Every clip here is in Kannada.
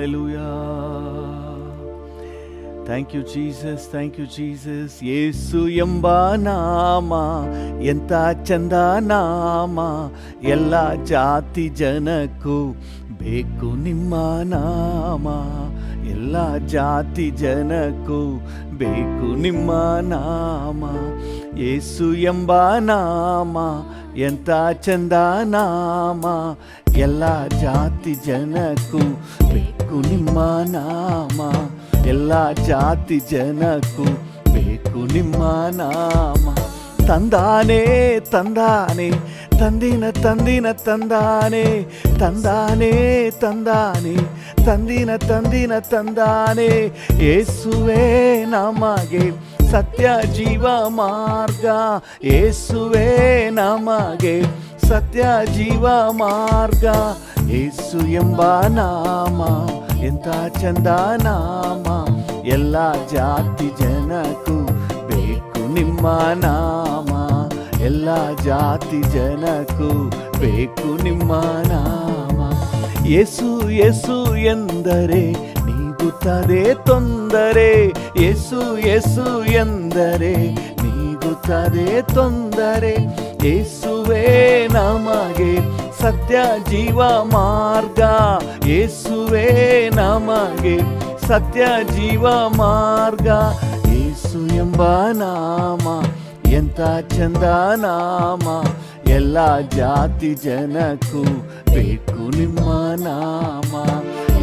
Hallelujah. Thank you Jesus, thank you Jesus. ಯೇಸು ಎಂಬ ನಾಮ ಎಂಥ ಚಂದ ನಾಮ, ಎಲ್ಲ ಜಾತಿ ಜನಕ್ಕೂ ಬೇಕು ನಿಮ್ಮ ನಾಮ, ಎಲ್ಲ ಜಾತಿ ಜನಕ್ಕೂ ಬೇಕು ನಿಮ್ಮ ನಾಮ. ಯೇಸು ಎಂಬ ನಾಮ ಎಂಥ ಚಂದ ನಾಮ, ಎಲ್ಲ ಜಾತಿ ಜನಕ್ಕೂ ಬೇಕು ನಿಮ್ಮ ನಾಮ, ಎಲ್ಲ ಜಾತಿ ಜನಕ್ಕೂ ಬೇಕು ನಿಮ್ಮ ನಾಮ. ತಂದಾನೆ ತಂದಾನೆ ತಂದಿನ ತಂದಿನ ತಂದಾನೆ, ತಂದಾನೆ ತಂದಾನೆ ತಂದಿನ ತಂದಿನ ತಂದಾನೆ. ಯೇಸುವೇ ನಮಗೆ ಸತ್ಯ ಜೀವ ಮಾರ್ಗ, ಯೇಸುವೇ ನಮಗೆ ಸತ್ಯ ಜೀವ ಮಾರ್ಗ. ಯೇಸು ಎಂಬ ನಾಮ ಎಂಥ ಚಂದ ನಾಮ, ಎಲ್ಲ ಜಾತಿ ಜನಕ್ಕೂ ಬೇಕು ನಿಮ್ಮ ನಾಮ, ಎಲ್ಲ ಜಾತಿ ಜನಕ್ಕೂ ಬೇಕು ನಿಮ್ಮ ನಾಮ. ಯೇಸು ಯೇಸು ಎಂದರೆ ನೀಗುತ್ತದೆ ತೊಂದರೆ, ಯೇಸು ಯೇಸು ಎಂದರೆ ನೀಗುತ್ತದೆ ತೊಂದರೆ. ಯೇಸುವೇ ನಮಗೆ ಸತ್ಯ ಜೀವ ಮಾರ್ಗ, ಯೇಸುವೇ ನಮಗೆ ಸತ್ಯ ಜೀವ ಮಾರ್ಗ. ಯೇಸು ಎಂಬ ನಾಮ ಎಂಥ ಚಂದ ನಾಮ, ಎಲ್ಲ ಜಾತಿ ಜನಕ್ಕೂ ಬೇಕು ನಿಮ್ಮ ನಾಮ,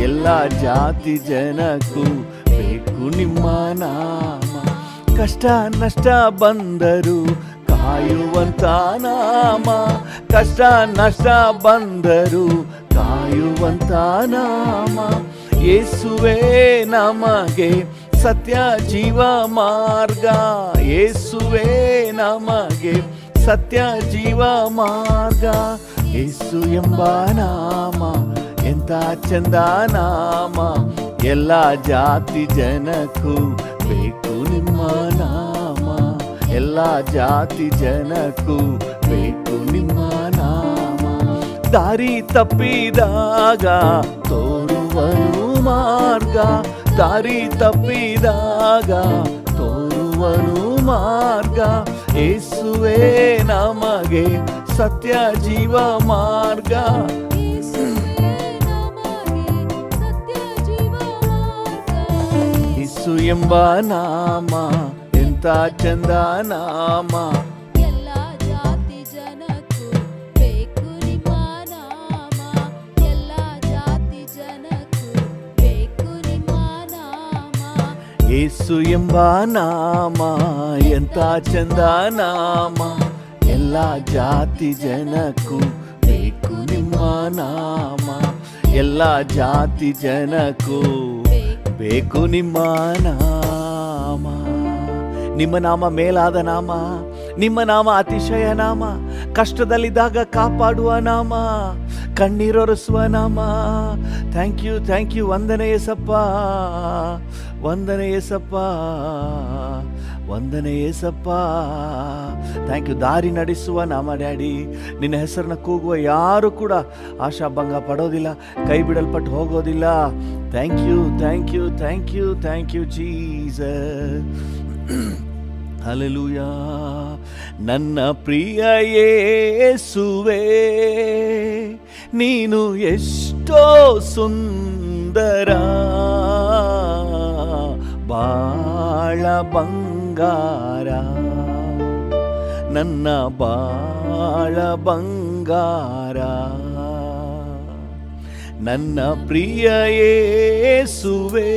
ಎಲ್ಲ ಜಾತಿ ಜನಕ್ಕೂ ಬೇಕು ನಿಮ್ಮ ನಾಮ. ಕಷ್ಟ ನಷ್ಟ ಬಂದರು ಕಾಯುವಂತ ನಾಮ, ಕಷ್ಟ ನಷ್ಟ ಬಂದರು ಕಾಯುವಂತ ನಾಮ. ಯೇಸುವೇ ನಮಗೆ ಸತ್ಯ ಜೀವ ಮಾರ್ಗ, ಯೇಸುವೇ ನಮಗೆ ಸತ್ಯ ಜೀವ ಮಾರ್ಗ. ಯೇಸು ಎಂಬ ನಾಮ ಎಂಥ ಚಂದ ನಾಮ, ಎಲ್ಲ ಜಾತಿ ಜನಕ್ಕೂ ಬೇಕು ನಿಮ್ಮ ನಾಮ, ಎಲ್ಲ ಜಾತಿ ಜನಕ್ಕೂ ಬೇಕು ನಿಮ್ಮ ನಾಮ. ದಾರಿ ತಪ್ಪಿದಾಗ ತೋರುವನು ಮಾರ್ಗ, ದಾರಿ ತಪ್ಪಿದಾಗ ತೋರುವನು ಮಾರ್ಗ. ಯೇಸುವೇ ನಮಗೆ ಸತ್ಯ ಜೀವ ಮಾರ್ಗ, ಯೇಸು ಎಂಬ ನಾಮ ಎಂಥ ಚಂದ ನಾಮ, ಎಲ್ಲ ಜಾತಿ ಜನಕ್ಕೂ ಬೇಕು ನಿಮ್ಮ ನಾಮ, ಎಲ್ಲ ಜಾತಿ ಜನಕ್ಕೂ ಬೇಕು ನಿಮ್ಮ ನಾಮ. ಯೇಸು ಎಂಬ ನಾಮ ಎಂಥ ಚಂದ ನಾಮ, ಎಲ್ಲ ಜಾತಿ ಜನಕ್ಕೂ ಬೇಕು ನಿಮ್ಮ ನಾಮ, ಎಲ್ಲ ಜಾತಿ ಜನಕ್ಕೂ ಬೇಕು ನಿಮ್ಮ ನಾಮ. ನಿಮ್ಮ ನಾಮ ಮೇಲಾದ ನಾಮ, ನಿಮ್ಮ ನಾಮ ಅತಿಶಯ ನಾಮ, ಕಷ್ಟದಲ್ಲಿದ್ದಾಗ ಕಾಪಾಡುವ ನಾಮ, ಕಣ್ಣೀರೊರೆಸುವ ನಾಮ. Thank you thank you. ವಂದನೆ ಏಸಪ್ಪ, ವಂದನೆ ಏಸಪ್ಪ, ವಂದನೆ ಏಸಪ್ಪ. Thank you. ದಾರಿ ನಡೆಸುವ ನಾಮ ಡ್ಯಾಡಿ. ನಿನ್ನ ಹೆಸರನ್ನ ಕೂಗುವ ಯಾರು ಕೂಡ ಆಶಾಭಂಗ ಪಡೋದಿಲ್ಲ, ಕೈ ಬಿಡಲ್ಪಟ್ಟು ಹೋಗೋದಿಲ್ಲ. Thank you thank you thank you thank you Jesus. Hallelujah. ನನ್ನ ಪ್ರಿಯ ಯೇಸುವೇ, ನೀನು ಎಷ್ಟೋ ಸುಂದರ, ಬಾಳ ಬಂಗಾರ, ನನ್ನ ಬಾಳ ಬಂಗಾರ. ನನ್ನ ಪ್ರಿಯ ಯೇಸುವೇ,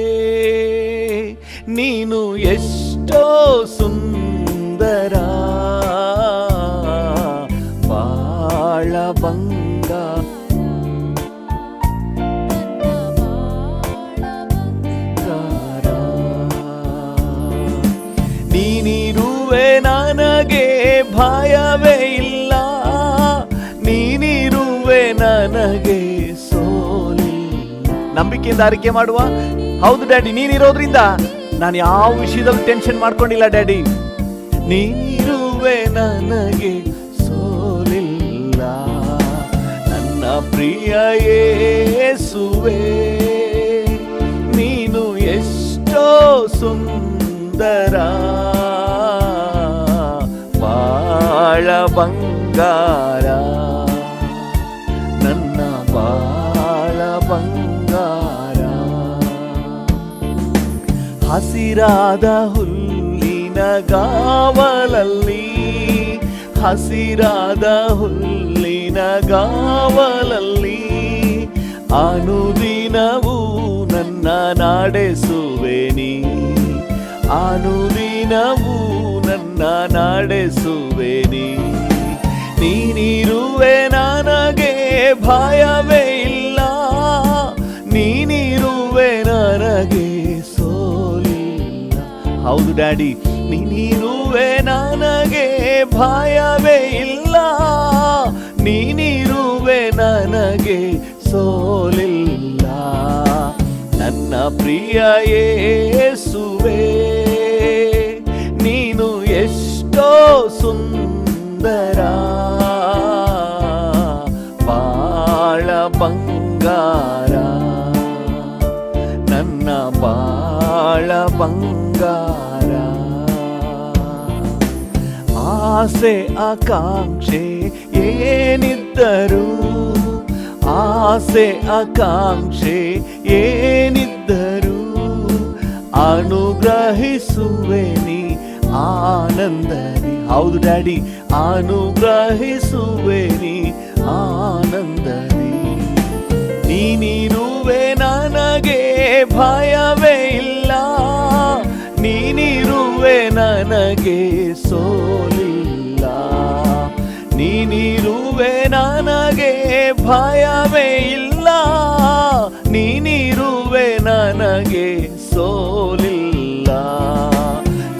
ನೀನು ಎಷ್ಟೋ ಸುಂದರ, ಬಾಳ ಬಂಗಾರ, ನೀನಿರುವೆ ನನಗೆ ಭಯವೇ ಇಲ್ಲ, ನೀನಿರುವೆ ನನಗೆ ಸೋಲಿಲ್ಲ. ನಂಬಿಕೆಯಿಂದ ಅರಿಕೆ ಮಾಡುವ. ಹೌದು ಡ್ಯಾಡಿ, ನೀನಿರೋದ್ರಿಂದ ನಾನು ಯಾವ ವಿಷಯದಲ್ಲಿ ಟೆನ್ಷನ್ ಮಾಡ್ಕೊಂಡಿಲ್ಲ ಡ್ಯಾಡಿ. ನೀನಿರುವೆ ನನಗೆ ಸೋಲಿಲ್ಲ, ನನ್ನ ಪ್ರಿಯ ಯೇಸುವೇ, ಸುಂದರ ಬಾಳ ಬಂಗಾರ ನನ್ನ ಬಾಳ ಬಂಗಾರ. ಹಸಿರಾದ ಹುಲ್ಲಿನ ಗಾವಲಲ್ಲಿ ಹಸಿರಾದ ಹುಲ್ಲಿನ ಗಾವಲಲ್ಲಿ ಅನುದಿನವೂ ನನ್ನ ನಡೆಸುವೆನಿ ಅನುದಿನವೂ ನನ್ನ ನಡೆಸುವೆನಿ. ನೀನಿರುವೆ ನನಗೆ ಭಯವೇ ಇಲ್ಲ ನೀನಿರುವೆ ನನಗೆ ಸೋಲಿಲ್ಲ. ಹೌದು ಡ್ಯಾಡಿ, ನೀನಿರುವೆ ನನಗೆ ಭಯವೇ ಇಲ್ಲ ನೀನಿರುವೆ ನನಗೆ ಸೋಲಿಲ್ಲ. ನನ್ನ ಪ್ರಿಯ ಯೇಸುವೇ ನೀನು ಎಷ್ಟೋ ಸುಂದರ ಬಾಳ ಬಂಗಾರ ನನ್ನ ಬಾಳ ಬಂಗಾರ. ಆಸೆ ಆಕಾಂಕ್ಷೆ ಏನಿದ್ದರೂ ಆಸೆ ಆಕಾಂಕ್ಷೆ ಏನಿದ್ದರೂ ಅನುಗ್ರಹಿಸುವೆ ನೀ ಆನಂದದಿ. ಹೌದು ಡ್ಯಾಡಿ, ಅನುಗ್ರಹಿಸುವೆ ನೀ ಆನಂದದಿ. ನೀನಿರುವೆ ನನಗೆ ಭಯವೇ ಇಲ್ಲ ನೀನಿರುವೆ ನನಗೆ ಸೋಲಿಲ್ಲ. ನೀನಿರುವೆ ನನಗೆ ಭಯವೇ ಇಲ್ಲ ನೀನಿರುವೆ ನನಗೆ ಸೋಲಿಲ್ಲ.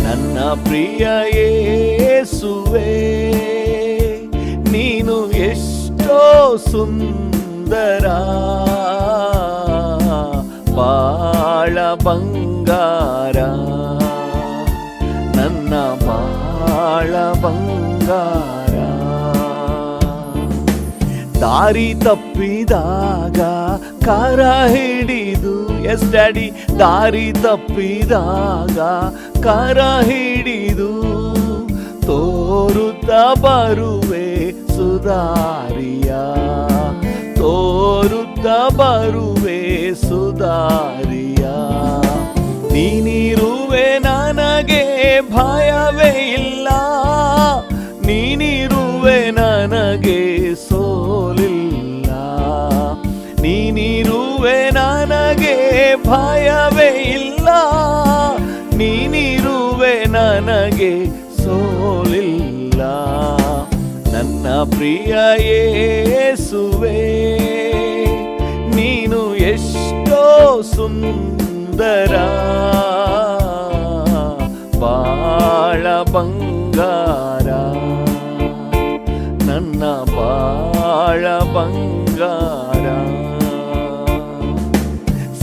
ನನ್ನ ಪ್ರಿಯ ಯೇಸುವೇ ನೀನು ಎಷ್ಟೋ ಸುಂದರ ಬಾಳ ಬಂಗಾರ ನನ್ನ ಬಾಳ ಬಂಗಾರ. ದಾರಿ ತಪ್ಪಿದಾಗ ಕರ ಹಿಡಿದು ಎಸ್ ಡ್ಯಾಡಿ ದಾರಿ ತಪ್ಪಿದಾಗ ಕರ ಹಿಡಿದು ತೋರುತ್ತಾ ಬರುವೆ ಸುಧಾರಿಯ ತೋರುತ್ತಾ ಬರುವೆ ಸುಧಾರಿಯ. ನೀನಿರುವೆ ನನಗೆ ಭಯವೇ ಇಲ್ಲ ನೀನಿರುವೆ ನನಗೆ ಸೋಲಿಲ್ಲ. ನೀನಿರುವೆ ನನಗೆ ಭಯವೇ ಇಲ್ಲ ನೀನಿರುವೆ ನನಗೆ ಸೋಲಿಲ್ಲ. ನನ್ನ ಪ್ರಿಯ ಯೇಸುವೇ ನೀನು ಎಷ್ಟೋ ಸುಂದರ ಬಾಳ ಬಂಗಾರ ನನ್ನ ಬಾಳ ಬಂಗಾರ.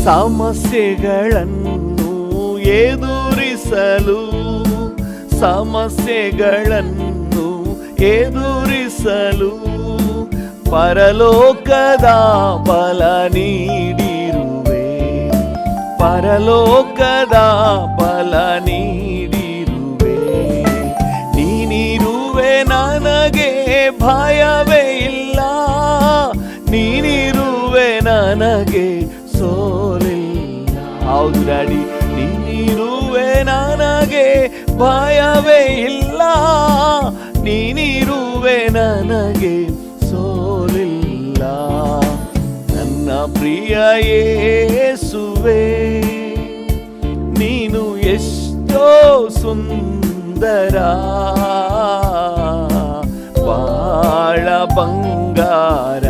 ಸಮಸ್ಯೆಗಳನ್ನು ಎದುರಿಸಲು ಸಮಸ್ಯೆಗಳನ್ನು ಎದುರಿಸಲು ಪರಲೋಕದ ಬಲ ನೀಡಿರುವೆ ಪರಲೋಕದ ಬಲ ನೀಡಿರುವೆ. ನೀನಿರುವೆ ನನಗೆ ಭಯವೇ ಇಲ್ಲ ನೀನಿರುವೆ ನನಗೆ ಸೋಲಿಲ್ಲ. ಹೌದು ಡ್ಯಾಡಿ, ನೀನಿರುವೆ ನನಗೆ ಭಯವೇ ಇಲ್ಲ ನೀನಿರುವೆ ನನಗೆ ಸೋಲಿಲ್ಲ. ನನ್ನ ಪ್ರಿಯ ಯೇಸುವೇ ನೀನು ಎಷ್ಟೋ ಸುಂದರ ಬಾಳ ಬಂಗಾರ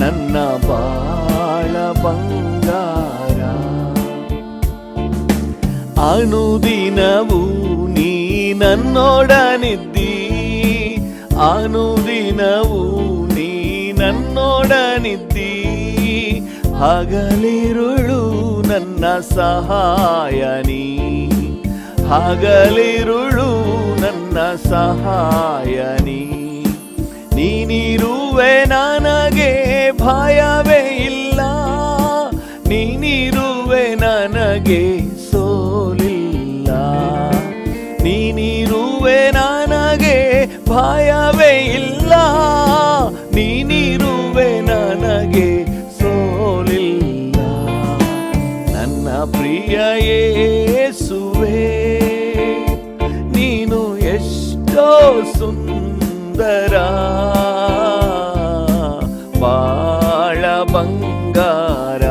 ನನ್ನ ಬಾಳ ಬಂಗಾರ. ಅನುದಿನವೂ ನೀ ನನ್ನೊಡನಿದ್ದಿ ಅನುದಿನವೂ ನೀ ನನ್ನೊಡನಿದ್ದಿ. ಹಗಲಿರುಳು ನನ್ನ ಸಹಾಯನಿ ಹಗಲಿರುಳು ನನ್ನ ಸಹಾಯನಿ. ನೀನಿರುವೆ ನನಗೆ ಭಯವೇ ಇಲ್ಲ ನೀನಿರುವೆ ನನಗೆ ಸೋಲಿ ನೀನಿರುವೆ ನನಗೆ ಭಯವೇ ಇಲ್ಲ, ನೀನಿರುವೆ ನನಗೆ ಸೋಲಿಲ್ಲ. ನನ್ನ ಪ್ರಿಯ ಯೇಸುವೇ, ನೀನು ಎಷ್ಟೋ ಸುಂದರ, ಬಾಳ ಬಂಗಾರ,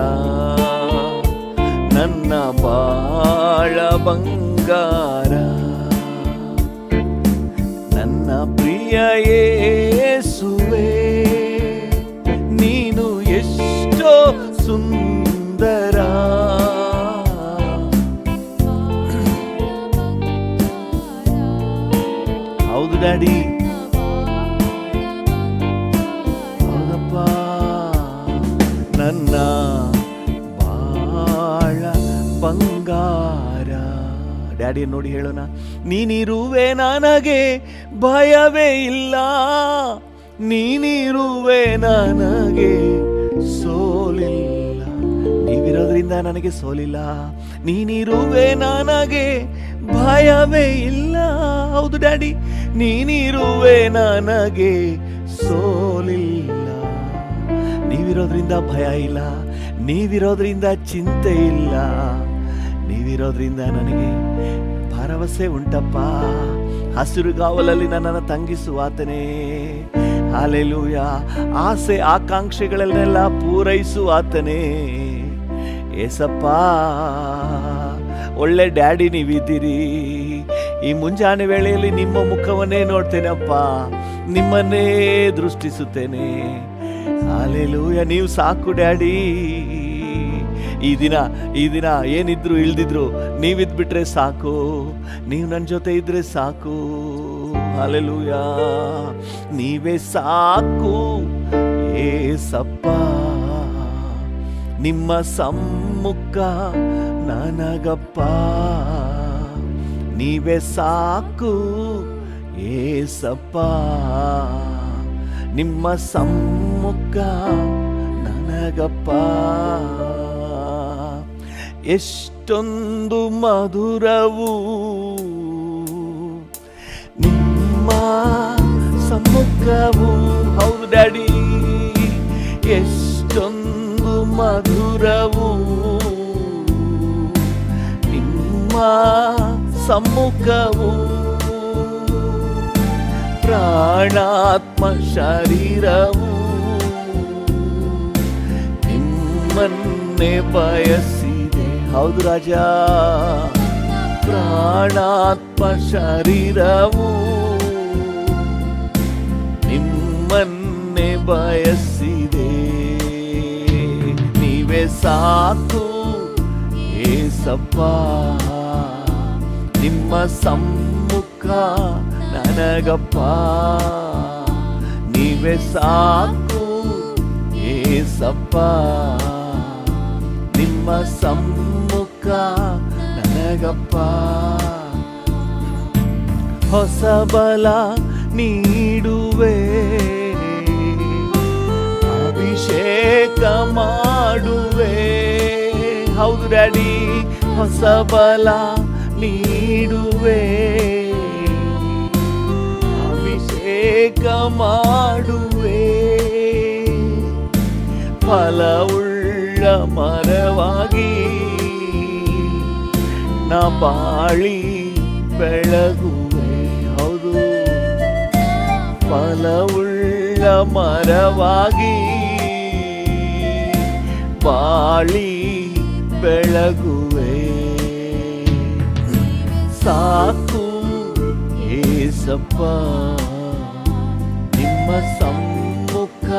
ನನ್ನ ಬಾಳ ಬಂಗಾರ. ನನ್ನ ಪ್ರಿಯ ಯೇಸುವೇ, ನೀನು ಎಷ್ಟೋ ಸುಂದರ. ಹೌದು ಡ್ಯಾಡಿ, ಹೌದಪ್ಪ, ನನ್ನ ಬಾಳ ಬಂಗಾರ. ಡ್ಯಾಡಿ ನೋಡಿ ಹೇಳೋಣ, ನೀನಿರುವೆ ನನಗೆ ಭಯವೇ ಇಲ್ಲ, ನೀನಿರುವೆ ನನಗೆ ಸೋಲಿಲ್ಲ. ನೀವಿರೋದ್ರಿಂದ ನನಗೆ ಸೋಲಿಲ್ಲ, ನೀನಿರುವೆ ನನಗೆ ಭಯವೇ ಇಲ್ಲ. ಹೌದು ಡ್ಯಾಡಿ, ನೀನಿರುವೆ ನನಗೆ ಸೋಲಿಲ್ಲ. ನೀವಿರೋದ್ರಿಂದ ಭಯ ಇಲ್ಲ, ನೀವಿರೋದ್ರಿಂದ ಚಿಂತೆ ಇಲ್ಲ, ನೀವಿರೋದ್ರಿಂದ ನನಗೆ ಭರವಸೆ ಉಂಟಪ್ಪ. ಹಸಿರುಗಾವಲಲ್ಲಿ ನನ್ನನ್ನು ತಂಗಿಸುವಾತನೇ, ಹಲ್ಲೆಲೂಯ. ಆಸೆ ಆಕಾಂಕ್ಷೆಗಳನ್ನೆಲ್ಲ ಪೂರೈಸುವಾತನೇ ಏಸಪ್ಪ. ಒಳ್ಳೆ ಡ್ಯಾಡಿ ನೀವಿದ್ದೀರಿ. ಈ ಮುಂಜಾನೆ ವೇಳೆಯಲ್ಲಿ ನಿಮ್ಮ ಮುಖವನ್ನೇ ನೋಡ್ತೇನಪ್ಪ, ನಿಮ್ಮನ್ನೇ ದೃಷ್ಟಿಸುತ್ತೇನೆ. ಹಲ್ಲೆಲೂಯ, ನೀವು ಸಾಕು ಡ್ಯಾಡಿ. ಈ ದಿನ ಏನಿದ್ರು ಇಲ್ದಿದ್ರು ನೀವಿದ್ಬಿಟ್ರೆ ಸಾಕು, ನೀವು ನನ್ನ ಜೊತೆ ಇದ್ರೆ ಸಾಕು. ಹಲ್ಲೆಲೂಯ, ನೀವೇ ಸಾಕು ಏಸಪ್ಪ. ನಿಮ್ಮ ಸಮ್ಮುಖ ನನಗಪ್ಪ, ನೀವೇ ಸಾಕು ಏಸಪ್ಪ. ನಿಮ್ಮ ಸಮ್ಮುಖ ನನಗಪ್ಪ. ಎಷ್ಟೊಂದು ಮಧುರವು ನಿಮ್ಮ ಸಮ್ಮುಖವು. ಹೌದು ಡ್ಯಾಡಿ, ಎಷ್ಟೊಂದು ಮಧುರವು ನಿಮ್ಮ ಸಮ್ಮುಖವು. ಪ್ರಾಣಾತ್ಮ ಶರೀರವು ನಿಮ್ಮನ್ನೇ ಬಯಸಿದೆ. ಹೌದು ರಾಜ, ಪ್ರಾಣಾತ್ಮ ಶರೀರವು ನಿಮ್ಮನ್ನೇ ಬಯಸಿದೆ. ನೀವೇ ಸಾಕು ಏಸಪ್ಪ. ನಿಮ್ಮ ಸಮ್ಮುಖ ನನಗಪ್ಪ, ನೀವೇ ಸಾಕು ಏಸಪ್ಪ. ನಿಮ್ಮ ಸಮ್ಮುಖ ನನಗಪ್ಪ. ಹೊಸ ಬಲ ನೀಡುವೆ, ಅಭಿಷೇಕ ಮಾಡುವೆ. ಹೌದು ಡ್ಯಾಡಿ, ಹೊಸ ಬಲ ನೀಡುವೆ, ಅಭಿಷೇಕ ಮಾಡುವೆ. ಫಲವುಳ್ಳ ಮರವಾಗಿ ನಾ ಬಾಳಿ ಬೆಳಗುವೆ. ಹೌದು, ಫಲವುಳ್ಳ ಮರವಾಗಿ ಬಾಳಿ ಬೆಳಗುವೆ. ಸಾಕು ಏಸಪ್ಪ, ನಿಮ್ಮ ಸಮ್ಮುಖ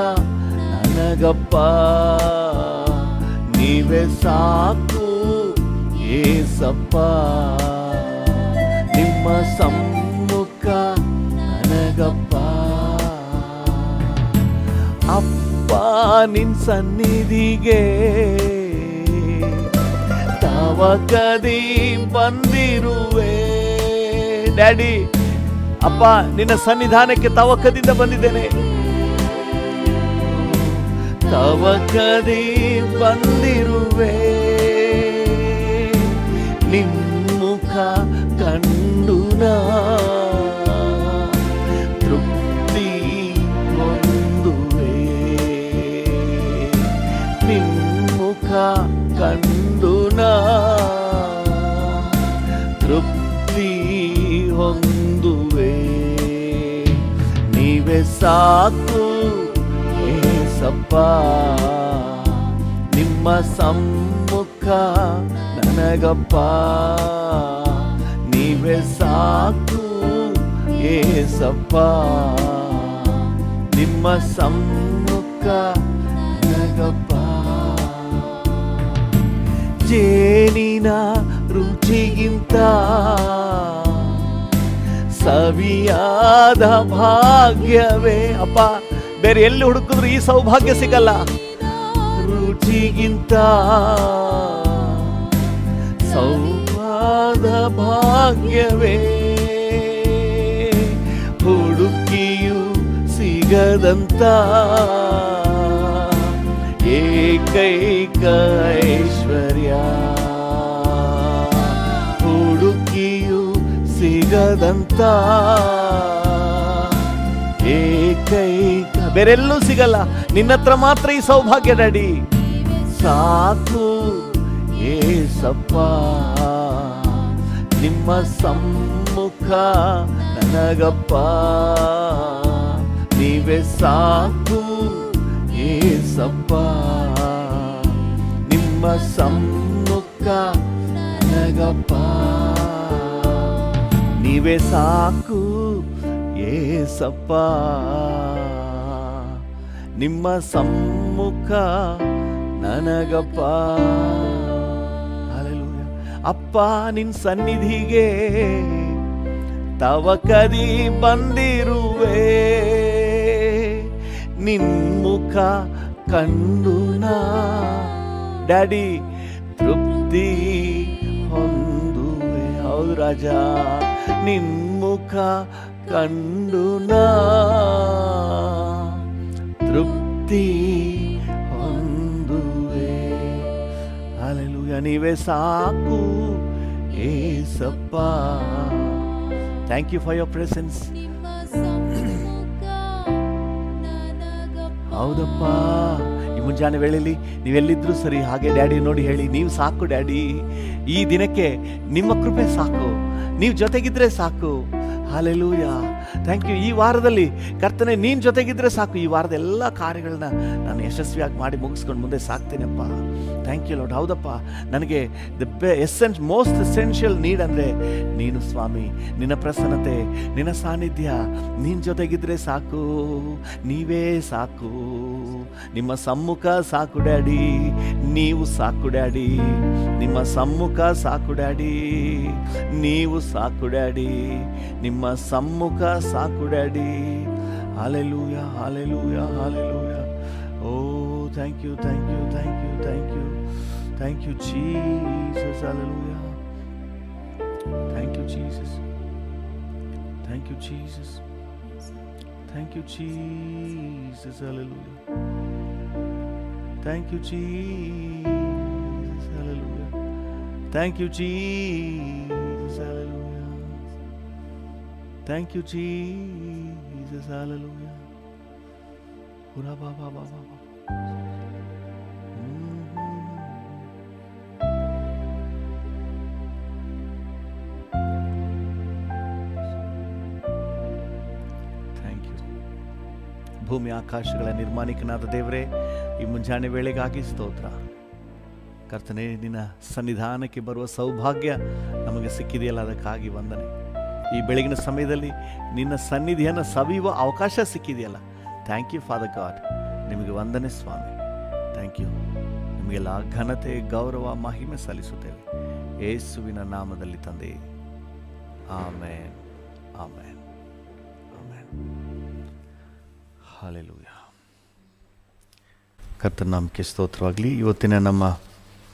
ನನಗಪ್ಪ. ನೀವೇ ಸಾಕು ಏಸಪ್ಪ, ನಿಮ್ಮ ಸಮ್ಮುಖ ನನಗಪ್ಪ. ಅಪ್ಪ ನಿನ್ ಸನ್ನಿಧಿಗೆ ತವಕದಿ ಬಂದಿರುವೆ. ಡ್ಯಾಡಿ, ಅಪ್ಪ ನಿನ್ನ ಸನ್ನಿಧಾನಕ್ಕೆ ತವಕದಿಂದ ಬಂದಿದ್ದೇನೆ. ತವಕದಿ ಬಂದಿರುವೆ, ನಿಮ್ಮುಖ ಕಂಡು ನಾ ನೀವೇ ಸಾಕು ಏಸಪ್ಪ, ನಿಮ್ಮ ಸಮ್ಮುಖ ನನಗಪ್ಪ. ನೀವೇ ಸಾಕು ಏಸಪ್ಪ, ನಿಮ್ಮ ಸಮ್ಮುಖ ನನಗಪ್ಪ. ಜೇನಿನ ರುಚಿಗಿಂತ ಸವಿಯಾದ ಭಾಗ್ಯವೇ ಅಪ್ಪ. ಬೇರೆ ಎಲ್ಲಿ ಹುಡುಕಿದ್ರು ಈ ಸೌಭಾಗ್ಯ ಸಿಗಲ್ಲ. ರುಚಿಗಿಂತ ಸೌಭಾಗ್ಯದ ಭಾಗ್ಯವೇ, ಹುಡುಕಿಯೂ ಸಿಗದಂತ ಏಕೈಕ ಐಶ್ವರ್ಯ, ಹುಡುಕಿಯೂ ಸಿಗದಂತ ಏಕೈಕ, ಬೇರೆಲ್ಲೂ ಸಿಗಲ್ಲ, ನಿನ್ನತ್ರ ಮಾತ್ರ ಈ ಸೌಭಾಗ್ಯ ಡ್ಯಾಡಿ. ಸಾಕು ಏಸಪ್ಪ, ನಿಮ್ಮ ಸಮ್ಮುಖ ನನಗಪ್ಪ. ನೀವೇ ಸಾಕು ಏಸಪ್ಪ, ನಿಮ್ಮ ಸಮ್ಮುಖ ನನಗಪ್ಪ. ನೀವೇ ಸಾಕು ಏಸಪ್ಪ, ನಿಮ್ಮ ಸಮ್ಮುಖ ನನಗಪ್ಪ. ಹಲ್ಲೆಲೂಯಾ. ಅಪ್ಪ ನಿನ್ ಸನ್ನಿಧಿಗೆ ತವಕದಿ ಬಂದಿರುವೆ, ನಿನ್ಮುಖ ಕಂಡು ನಾ ಡ್ಯಾಡಿ ತೃಪ್ತಿ ಹೊಂದುವೆ. ಹೌದು ರಾಜ, ನಿನ್ಮುಖ ಕಂಡು ನಾ ತೃಪ್ತಿ ಹೊಂದುವೆ. ಹಲ್ಲೆಲೂಯಾ. ನೀವೇ ಸಾಕು ಏಸಪ್ಪ. Thank you for your presence. ಹೌದಪ್ಪ, ಈ ಮುಂಜಾನೆ ವೇಳೆಯಲ್ಲಿ ನೀವೆಲ್ಲಿದ್ರು ಸರಿ, ಹಾಗೆ ಡ್ಯಾಡಿ ನೋಡಿ ಹೇಳಿ, ನೀವು ಸಾಕು ಡ್ಯಾಡಿ. ಈ ದಿನಕ್ಕೆ ನಿಮ್ಮ ಕೃಪೆ ಸಾಕು, ನೀವು ಜೊತೆಗಿದ್ರೆ ಸಾಕು. ಹಲ್ಲೆಲೂಯಾ. Thank you. ಈ ವಾರದಲ್ಲಿ ಕರ್ತನೆ ನೀನು ಜೊತೆಗಿದ್ರೆ ಸಾಕು. ಈ ವಾರದ ಎಲ್ಲ ಕಾರ್ಯಗಳನ್ನ ನಾನು ಯಶಸ್ವಿಯಾಗಿ ಮಾಡಿ ಮುಗಿಸ್ಕೊಂಡು ಮುಂದೆ ಸಾಕ್ತೇನಪ್ಪ. Thank you lord. ಹೌದಪ್ಪ, ನನಗೆ ಮೋಸ್ಟ್ ಎಸೆನ್ಷಿಯಲ್ ನೀಡ್ ಅಂದರೆ ನೀನು ಸ್ವಾಮಿ, ನಿನ್ನ ಪ್ರಸನ್ನತೆ, ನಿನ್ನ ಸಾನ್ನಿಧ್ಯ, ನಿನ್ನ ಜೊತೆಗಿದ್ರೆ ಸಾಕು. ನೀವೇ ಸಾಕು, ನಿಮ್ಮ ಸಮ್ಮುಖ ಸಾಕು ಡ್ಯಾಡಿ. ನೀವು ಸಾಕು ಡ್ಯಾಡಿ, ನಿಮ್ಮ ಸಮ್ಮುಖ ಸಾಕು ಡ್ಯಾಡಿ. ನೀವು ಸಾಕು ಡ್ಯಾಡಿ, ನಿಮ್ಮ ಸಮ್ಮುಖ ಸಾಕು daddy. Hallelujah, hallelujah, hallelujah. Oh thank you, thank you, thank you, thank you, thank you Jesus. Hallelujah. Thank you Jesus, thank you Jesus, thank you Jesus. Hallelujah. Thank you Jesus. Hallelujah. Thank you Jesus. Hallelujah. Thank you, Jesus. Hallelujah. Ura ba ba ba ba. Thank you. ಭೂಮಿ ಆಕಾಶಗಳ ನಿರ್ಮಾಣಿಕನಾದ ದೇವರೇ, ಈ ಮುಂಜಾನೆ ವೇಳೆಗಾಗಿ ಸ್ತೋತ್ರ. ಕರ್ತನೇ, ನಿನ್ನ ಸನ್ನಿಧಾನಕ್ಕೆ ಬರುವ ಸೌಭಾಗ್ಯ ನಮಗೆ ಸಿಕ್ಕಿದೆಯಲ್ಲ, ಅದಕ್ಕಾಗಿ ವಂದನೆ. ಈ ಬೆಳಗಿನ ಸಮಯದಲ್ಲಿ ನಿನ್ನ ಸನ್ನಿಧಿಯನ್ನು ಸವಿಯುವ ಅವಕಾಶ ಸಿಕ್ಕಿದೆಯಲ್ಲ, ಥ್ಯಾಂಕ್ ಯು ಫಾದರ್ ಗಾಡ್. ನಿಮಗೆ ವಂದನೆ ಸ್ವಾಮಿ. Thank you. ನಿಮಗೆಲ್ಲ ಘನತೆ, ಗೌರವ, ಮಹಿಮೆ ಸಲ್ಲಿಸುತ್ತೇವೆ ಯೇಸುವಿನ ನಾಮದಲ್ಲಿ ತಂದೆ. Amen, amen, amen. ಹಲ್ಲೆಲೂಯಾ. ಕರ್ತನ ನಾಮಕ್ಕೆ ಸ್ತೋತ್ರವಾಗಲಿ. ಇವತ್ತಿನ ನಮ್ಮ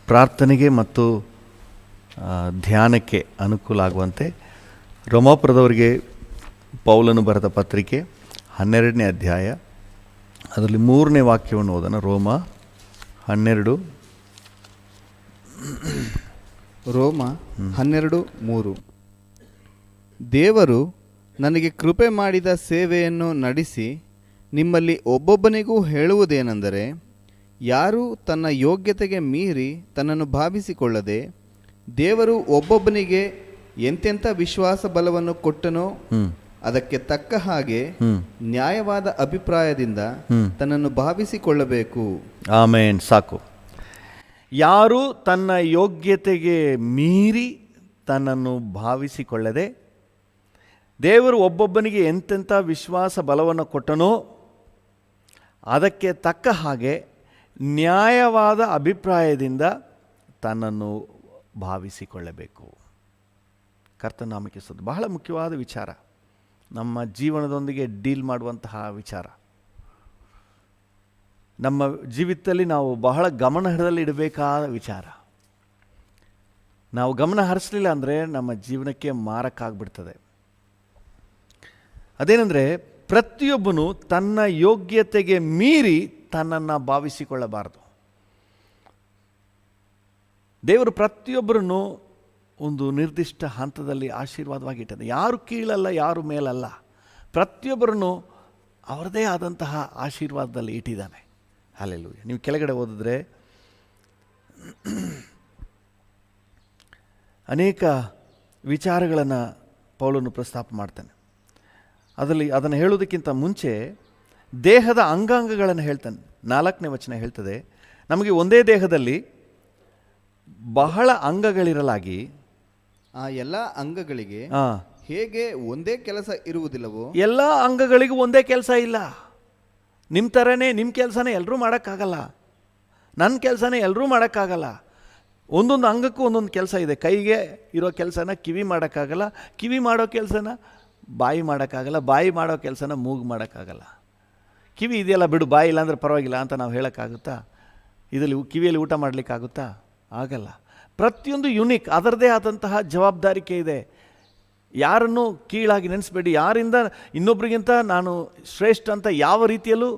ಪ್ರಾರ್ಥನೆಗೆ ಮತ್ತು ಧ್ಯಾನಕ್ಕೆ ಅನುಕೂಲ ಆಗುವಂತೆ ರೋಮಾಪುರದವರಿಗೆ ಪೌಲನು ಬರೆದ ಪತ್ರಿಕೆ 12ನೇ ಅಧ್ಯಾಯ, ಅದರಲ್ಲಿ 3ನೇ ವಾಕ್ಯವನ್ನು ಓದೋಣ. ರೋಮ 12. ರೋಮ 12:3. ದೇವರು ನನಗೆ ಕೃಪೆ ಮಾಡಿದ ಸೇವೆಯನ್ನು ನಡೆಸಿ ನಿಮ್ಮಲ್ಲಿ ಒಬ್ಬೊಬ್ಬನಿಗೂ ಹೇಳುವುದೇನೆಂದರೆ, ಯಾರೂ ತನ್ನ ಯೋಗ್ಯತೆಗೆ ಮೀರಿ ತನ್ನನ್ನು ಭಾವಿಸಿಕೊಳ್ಳದೆ, ದೇವರು ಒಬ್ಬೊಬ್ಬನಿಗೆ ಎಂತೆಂಥ ವಿಶ್ವಾಸ ಬಲವನ್ನು ಕೊಟ್ಟನೋ ಅದಕ್ಕೆ ತಕ್ಕ ಹಾಗೆ ಹ್ಮ್. ನ್ಯಾಯವಾದ ಅಭಿಪ್ರಾಯದಿಂದ ತನ್ನನ್ನು ಭಾವಿಸಿಕೊಳ್ಳಬೇಕು. ಆಮೇನ್. ಸಾಕು. ಯಾರು ತನ್ನ ಯೋಗ್ಯತೆಗೆ ಮೀರಿ ತನ್ನನ್ನು ಭಾವಿಸಿಕೊಳ್ಳದೆ ದೇವರು ಒಬ್ಬೊಬ್ಬನಿಗೆ ಎಂತೆಂಥ ವಿಶ್ವಾಸ ಬಲವನ್ನು ಕೊಟ್ಟನೋ ಅದಕ್ಕೆ ತಕ್ಕ ಹಾಗೆ ನ್ಯಾಯವಾದ ಅಭಿಪ್ರಾಯದಿಂದ ತನ್ನನ್ನು ಭಾವಿಸಿಕೊಳ್ಳಬೇಕು. ಕರ್ತನಾಮಕ್ಕೆ ಸ್ತೋತ್ರ. ಬಹಳ ಮುಖ್ಯವಾದ ವಿಚಾರ, ನಮ್ಮ ಜೀವನದೊಂದಿಗೆ ಡೀಲ್ ಮಾಡುವಂತಹ ವಿಚಾರ. ನಮ್ಮ ಜೀವಿತದಲ್ಲಿ ನಾವು ಬಹಳ ಗಮನದಲ್ಲಿ ಇಡಬೇಕಾದ ವಿಚಾರ. ನಾವು ಗಮನ ಹರಿಸಲಿಲ್ಲ ಅಂದರೆ ನಮ್ಮ ಜೀವನಕ್ಕೆ ಮಾರಕ್ಕಾಗ್ಬಿಡ್ತದೆ. ಅದೇನೆಂದರೆ ಪ್ರತಿಯೊಬ್ಬನು ತನ್ನ ಯೋಗ್ಯತೆಗೆ ಮೀರಿ ತನ್ನನ್ನು ಭಾವಿಸಿಕೊಳ್ಳಬಾರದು. ದೇವರು ಪ್ರತಿಯೊಬ್ಬರನ್ನು ಒಂದು ನಿರ್ದಿಷ್ಟ ಹಂತದಲ್ಲಿ ಆಶೀರ್ವಾದವಾಗಿ ಇಟ್ಟಿದೆ. ಯಾರು ಕೀಳಲ್ಲ, ಯಾರು ಮೇಲಲ್ಲ, ಪ್ರತಿಯೊಬ್ಬರನ್ನು ಅವರದೇ ಆದಂತಹ ಆಶೀರ್ವಾದದಲ್ಲಿ ಇಟ್ಟಿದ್ದಾನೆ. ಹಲ್ಲೆಲೂಯಾ. ನೀವು ಕೆಳಗಡೆ ಓದಿದ್ರೆ ಅನೇಕ ವಿಚಾರಗಳನ್ನು ಪೌಲನು ಪ್ರಸ್ತಾಪ ಮಾಡ್ತಾನೆ. ಅದನ್ನು ಹೇಳೋದಕ್ಕಿಂತ ಮುಂಚೆ ದೇಹದ ಅಂಗಾಂಗಗಳನ್ನು ಹೇಳ್ತಾನೆ. 4ನೇ ವಚನ ಹೇಳ್ತದೆ, ನಮಗೆ ಒಂದೇ ದೇಹದಲ್ಲಿ ಬಹಳ ಅಂಗಗಳಿರಲಾಗಿ ಆ ಎಲ್ಲ ಅಂಗಗಳಿಗೆ ಹೇಗೆ ಒಂದೇ ಕೆಲಸ ಇರುವುದಿಲ್ಲವೋ, ಎಲ್ಲ ಅಂಗಗಳಿಗೂ ಒಂದೇ ಕೆಲಸ ಇಲ್ಲ. ನಿಮ್ಮ ಥರನೇ ನಿಮ್ಮ ಕೆಲಸನೇ ಎಲ್ಲರೂ ಮಾಡೋಕ್ಕಾಗಲ್ಲ, ನನ್ನ ಕೆಲಸನೇ ಎಲ್ಲರೂ ಮಾಡೋಕ್ಕಾಗಲ್ಲ. ಒಂದೊಂದು ಅಂಗಕ್ಕೂ ಒಂದೊಂದು ಕೆಲಸ ಇದೆ. ಕೈಗೆ ಇರೋ ಕೆಲಸನ ಕಿವಿ ಮಾಡೋಕ್ಕಾಗಲ್ಲ, ಕಿವಿ ಮಾಡೋ ಕೆಲಸನ ಬಾಯಿ ಮಾಡೋಕ್ಕಾಗಲ್ಲ, ಬಾಯಿ ಮಾಡೋ ಕೆಲಸನ ಮೂಗು ಮಾಡೋಕ್ಕಾಗಲ್ಲ. ಕಿವಿ ಇದೆಯಲ್ಲ ಬಿಡು, ಬಾಯಿ ಇಲ್ಲ ಅಂದರೆ ಪರವಾಗಿಲ್ಲ ಅಂತ ನಾವು ಹೇಳೋಕ್ಕಾಗುತ್ತಾ? ಇದರಲ್ಲಿ ಕಿವಿಯಲ್ಲಿ ಊಟ ಮಾಡಲಿಕ್ಕಾಗುತ್ತಾ? ಆಗಲ್ಲ. ಪ್ರತಿಯೊಂದು ಯುನಿಕ್, ಅದರದೇ ಆದಂತಹ ಜವಾಬ್ದಾರಿಕೆ ಇದೆ. ಯಾರನ್ನು ಕೀಳಾಗಿ ನೆನೆಸಬೇಡಿ. ಯಾರಿಂದ ಇನ್ನೊಬ್ಬರಿಗಿಂತ ನಾನು ಶ್ರೇಷ್ಠ ಅಂತ ಯಾವ ರೀತಿಯಲ್ಲೂ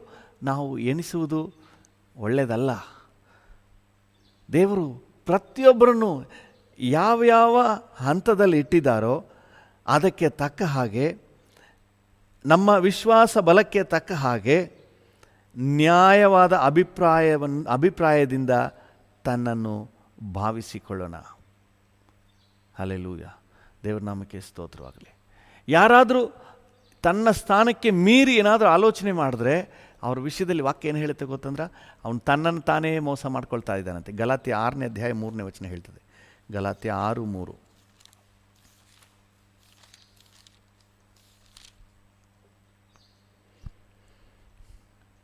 ನಾವು ಎಣಿಸುವುದು ಒಳ್ಳೆಯದಲ್ಲ. ದೇವರು ಪ್ರತಿಯೊಬ್ಬರನ್ನು ಯಾವ್ಯಾವ ಹಂತದಲ್ಲಿ ಇಟ್ಟಿದ್ದಾರೋ ಅದಕ್ಕೆ ತಕ್ಕ ಹಾಗೆ, ನಮ್ಮ ವಿಶ್ವಾಸ ಬಲಕ್ಕೆ ತಕ್ಕ ಹಾಗೆ ನ್ಯಾಯವಾದ ಅಭಿಪ್ರಾಯದಿಂದ ತನ್ನನ್ನು ಭಾವಿಸಿಕೊಳ್ಳೋಣ. ಹಲ್ಲೆಲೂಯಾ. ದೇವರ ನಾಮಕ್ಕೆ ಸ್ತೋತ್ರವಾಗಲಿ. ಯಾರಾದರೂ ತನ್ನ ಸ್ಥಾನಕ್ಕೆ ಮೀರಿ ಏನಾದರೂ ಆಲೋಚನೆ ಮಾಡಿದ್ರೆ ಅವ್ರ ವಿಷಯದಲ್ಲಿ ವಾಕ್ಯ ಏನು ಹೇಳುತ್ತೆ ಗೊತ್ತಂದ್ರೆ, ಅವನು ತನ್ನನ್ನು ತಾನೇ ಮೋಸ ಮಾಡ್ಕೊಳ್ತಾ ಇದ್ದಾನಂತೆ. ಗಲಾತ್ಯ 6ನೇ ಅಧ್ಯಾಯ 3ನೇ ವಚನ ಹೇಳ್ತದೆ. ಗಲಾತ್ಯ 6:3.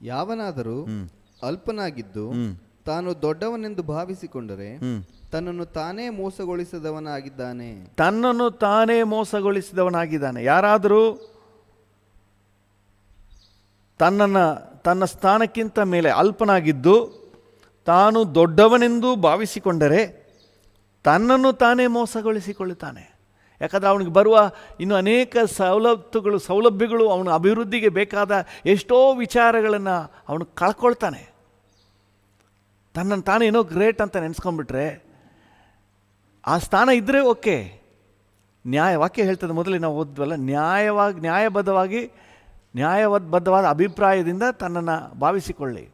ಯಾವನಾದರೂ ಅಲ್ಪನಾಗಿದ್ದು ತಾನು ದೊಡ್ಡವನೆಂದು ಭಾವಿಸಿಕೊಂಡರೆ ತನ್ನನ್ನು ತಾನೇ ಮೋಸಗೊಳಿಸಿದವನಾಗಿದ್ದಾನೆ. ತನ್ನನ್ನು ತಾನೇ ಮೋಸಗೊಳಿಸಿದವನಾಗಿದ್ದಾನೆ. ಯಾರಾದರೂ ತನ್ನ ಸ್ಥಾನಕ್ಕಿಂತ ಮೇಲೆ ಅಲ್ಪನಾಗಿದ್ದು ತಾನು ದೊಡ್ಡವನೆಂದು ಭಾವಿಸಿಕೊಂಡರೆ ತನ್ನನ್ನು ತಾನೇ ಮೋಸಗೊಳಿಸಿಕೊಳ್ಳುತ್ತಾನೆ. ಯಾಕಂದರೆ ಅವನಿಗೆ ಬರುವ ಇನ್ನು ಅನೇಕ ಸೌಲಭ್ಯಗಳು, ಅವನ ಅಭಿವೃದ್ಧಿಗೆ ಬೇಕಾದ ಎಷ್ಟೋ ವಿಚಾರಗಳನ್ನು ಅವನು ಕಳ್ಕೊಳ್ತಾನೆ. ತನ್ನನ್ನು ತಾನೇನೋ ಗ್ರೇಟ್ ಅಂತ ನೆನೆಸ್ಕೊಂಡ್ಬಿಟ್ರೆ ಆ ಸ್ಥಾನ ಇದ್ದರೆ ಓಕೆ. ವಾಕ್ಯ ಹೇಳ್ತದೆ, ಮೊದಲೇ ನಾವು ಓದ್ವಲ್ಲ, ನ್ಯಾಯಬದ್ಧವಾದ ಅಭಿಪ್ರಾಯದಿಂದ ತನ್ನನ್ನು ಭಾವಿಸಿಕೊಳ್ಳಿ.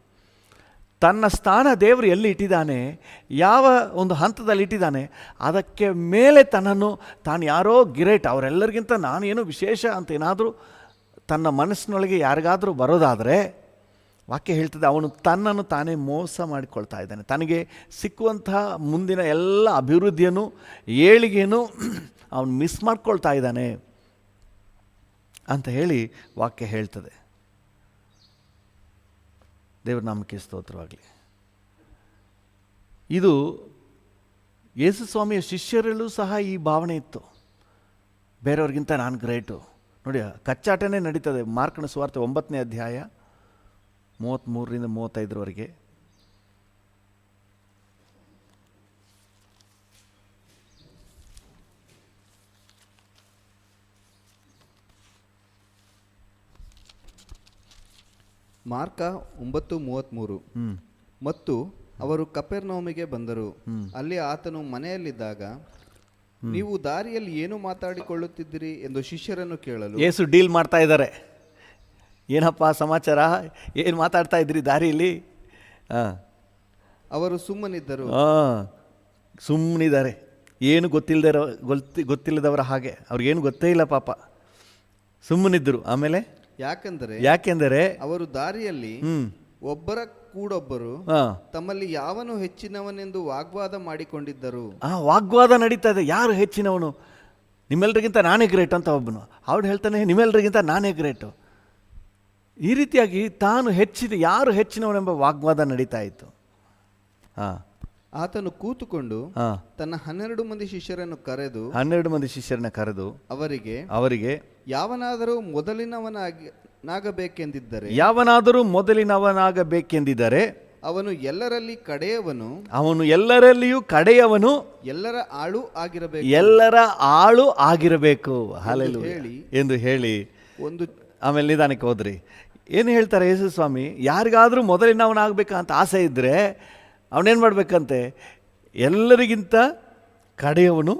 ತನ್ನ ಸ್ಥಾನ ದೇವರು ಎಲ್ಲಿ ಇಟ್ಟಿದ್ದಾನೆ, ಯಾವ ಒಂದು ಹಂತದಲ್ಲಿ ಇಟ್ಟಿದ್ದಾನೆ, ಅದಕ್ಕೆ ಮೇಲೆ ತಾನು ಯಾರೋ ಗ್ರೇಟ್, ಅವರೆಲ್ಲರಿಗಿಂತ ನಾನೇನು ವಿಶೇಷ ಅಂತ ಏನಾದರೂ ತನ್ನ ಮನಸ್ಸಿನೊಳಗೆ ಯಾರಿಗಾದರೂ ಬರೋದಾದರೆ ವಾಕ್ಯ ಹೇಳ್ತದೆ, ಅವನು ತನ್ನನ್ನು ತಾನೇ ಮೋಸ ಮಾಡಿಕೊಳ್ತಾ ಇದ್ದಾನೆ. ತನಗೆ ಸಿಕ್ಕುವಂತಹ ಮುಂದಿನ ಎಲ್ಲ ಅಭಿವೃದ್ಧಿಯನ್ನು, ಏಳಿಗೆಯನ್ನು ಅವನು ಮಿಸ್ ಮಾಡ್ಕೊಳ್ತಾ ಇದ್ದಾನೆ ಅಂತ ಹೇಳಿ ವಾಕ್ಯ ಹೇಳ್ತದೆ. ದೇವರ ನಾಮಕ್ಕೆ ಸ್ತೋತ್ರವಾಗಲಿ. ಇದು ಯೇಸು ಸ್ವಾಮಿಯ ಶಿಷ್ಯರಲ್ಲೂ ಸಹ ಈ ಭಾವನೆ ಇತ್ತು, ಬೇರೆಯವ್ರಿಗಿಂತ ನಾನು ಗ್ರೇಟು. ನೋಡಿ, ಕಚ್ಚಾಟನೇ ನಡೀತದೆ. ಮಾರ್ಕನ ಸುವಾರ್ತೆ 9ನೇ ಅಧ್ಯಾಯ 33ರಿಂದ 35 ಮಾರ್ಕ 9:33. ಮತ್ತು ಅವರು ಕಪೆರ್ನೌಮಿಗೆ ಬಂದರು. ಅಲ್ಲಿ ಆತನು ಮನೆಯಲ್ಲಿದ್ದಾಗ, ನೀವು ದಾರಿಯಲ್ಲಿ ಏನು ಮಾತಾಡಿಕೊಳ್ಳುತ್ತಿದ್ದೀರಿ ಎಂದು ಶಿಷ್ಯರನ್ನು ಕೇಳಲು, ಯೇಸು ಡೀಲ್ ಮಾಡ್ತಾ ಇದ್ದಾರೆ. ಏನಪ್ಪ ಸಮಾಚಾರ, ಏನು ಮಾತಾಡ್ತಾ ಇದ್ರಿ ದಾರಿಯಲ್ಲಿ? ಅವರು ಸುಮ್ಮನಿದ್ದರು. ಸುಮ್ಮನಿದ್ದಾರೆ, ಏನು ಗೊತ್ತಿಲ್ಲದವರ ಹಾಗೆ. ಅವ್ರಿಗೇನು ಗೊತ್ತೇ ಇಲ್ಲ ಪಾಪ. ಸುಮ್ಮನಿದ್ರು. ಆಮೇಲೆ ಯಾಕೆಂದರೆ ಅವರು ದಾರಿಯಲ್ಲಿ ಹ್ಮ್ ಒಬ್ಬರ ಕೂಡೊಬ್ಬರು ಹಾ ತಮ್ಮಲ್ಲಿ ಯಾವನು ಹೆಚ್ಚಿನವನೆಂದು ವಾಗ್ವಾದ ಮಾಡಿಕೊಂಡಿದ್ದರು. ವಾಗ್ವಾದ ನಡೀತಾ ಇದೆ. ಯಾರು ಹೆಚ್ಚಿನವನು? ನಿಮ್ಮೆಲ್ಲರಿಗಿಂತ ನಾನೇ ಗ್ರೇಟ್ ಅಂತ ಒಬ್ಬನು. ಅವನು ಹೇಳ್ತಾನೆ ನಿಮ್ಮೆಲ್ಲರಿಗಿಂತ ನಾನೇ ಗ್ರೇಟು. ಈ ರೀತಿಯಾಗಿ ತಾನು ಯಾರು ಹೆಚ್ಚಿನವನೆಂಬ ವಾಗ್ವಾದ ನಡೀತಾ ಇತ್ತು. ಆತನು ಕೂತುಕೊಂಡು ತನ್ನ 12 ಮಂದಿ ಶಿಷ್ಯರನ್ನು ಕರೆದು 12 ಮಂದಿ ಶಿಷ್ಯರನ್ನ ಕರೆದು ಅವರಿಗೆ ಯಾವನಾದರೂ ಮೊದಲಿನವನಾಗಬೇಕೆಂದಿದ್ದರೆ ಅವನು ಎಲ್ಲರಲ್ಲಿಯೂ ಕಡೆಯವನು, ಎಲ್ಲರ ಆಳು ಆಗಿರಬೇಕು ಎಂದು ಹೇಳಿ ಆಮೇಲೆ ನಿಧಾನಕ್ಕೆ ಹೋದ್ರಿ. ಏನು ಹೇಳ್ತಾರೆ ಯೇಸು ಸ್ವಾಮಿ? ಯಾರಿಗಾದ್ರೂ ಮೊದಲಿನವನಾಗಬೇಕಂತ ಆಸೆ ಇದ್ದರೆ ಅವನೇನು ಮಾಡಬೇಕಂತೆ? ಎಲ್ಲರಿಗಿಂತ ಕಡೆಯವನು,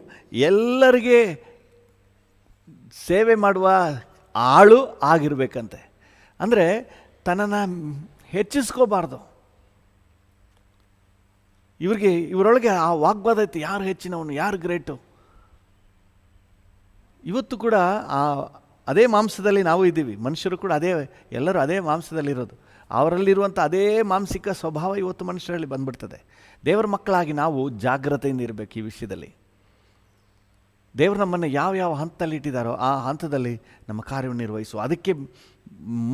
ಎಲ್ಲರಿಗೆ ಸೇವೆ ಮಾಡುವ ಆಳು ಆಗಿರಬೇಕಂತೆ. ಅಂದರೆ ತನ್ನನ್ನು ಹೆಚ್ಚಿಸ್ಕೋಬಾರ್ದು. ಇವರೊಳಗೆ ಆ ವಾಗ್ವಾದ ಐತಿ, ಯಾರು ಹೆಚ್ಚಿನವನು, ಯಾರು ಗ್ರೇಟು. ಇವತ್ತು ಕೂಡ ಅದೇ ಮಾಂಸದಲ್ಲಿ ನಾವು ಇದ್ದೀವಿ. ಮನುಷ್ಯರು ಕೂಡ ಎಲ್ಲರೂ ಅದೇ ಮಾಂಸದಲ್ಲಿರೋದು. ಅವರಲ್ಲಿರುವಂಥ ಅದೇ ಮಾನಸಿಕ ಸ್ವಭಾವ ಇವತ್ತು ಮನುಷ್ಯರಲ್ಲಿ ಬಂದ್ಬಿಡ್ತದೆ. ದೇವರ ಮಕ್ಕಳಾಗಿ ನಾವು ಜಾಗ್ರತೆಯಿಂದ ಇರಬೇಕು ಈ ವಿಷಯದಲ್ಲಿ. ದೇವರು ನಮ್ಮನ್ನು ಯಾವ ಹಂತದಲ್ಲಿ ಇಟ್ಟಿದ್ದಾರೋ ಆ ಹಂತದಲ್ಲಿ ನಮ್ಮ ಕಾರ್ಯವನ್ನು ನಿರ್ವಹಿಸುವ. ಅದಕ್ಕೆ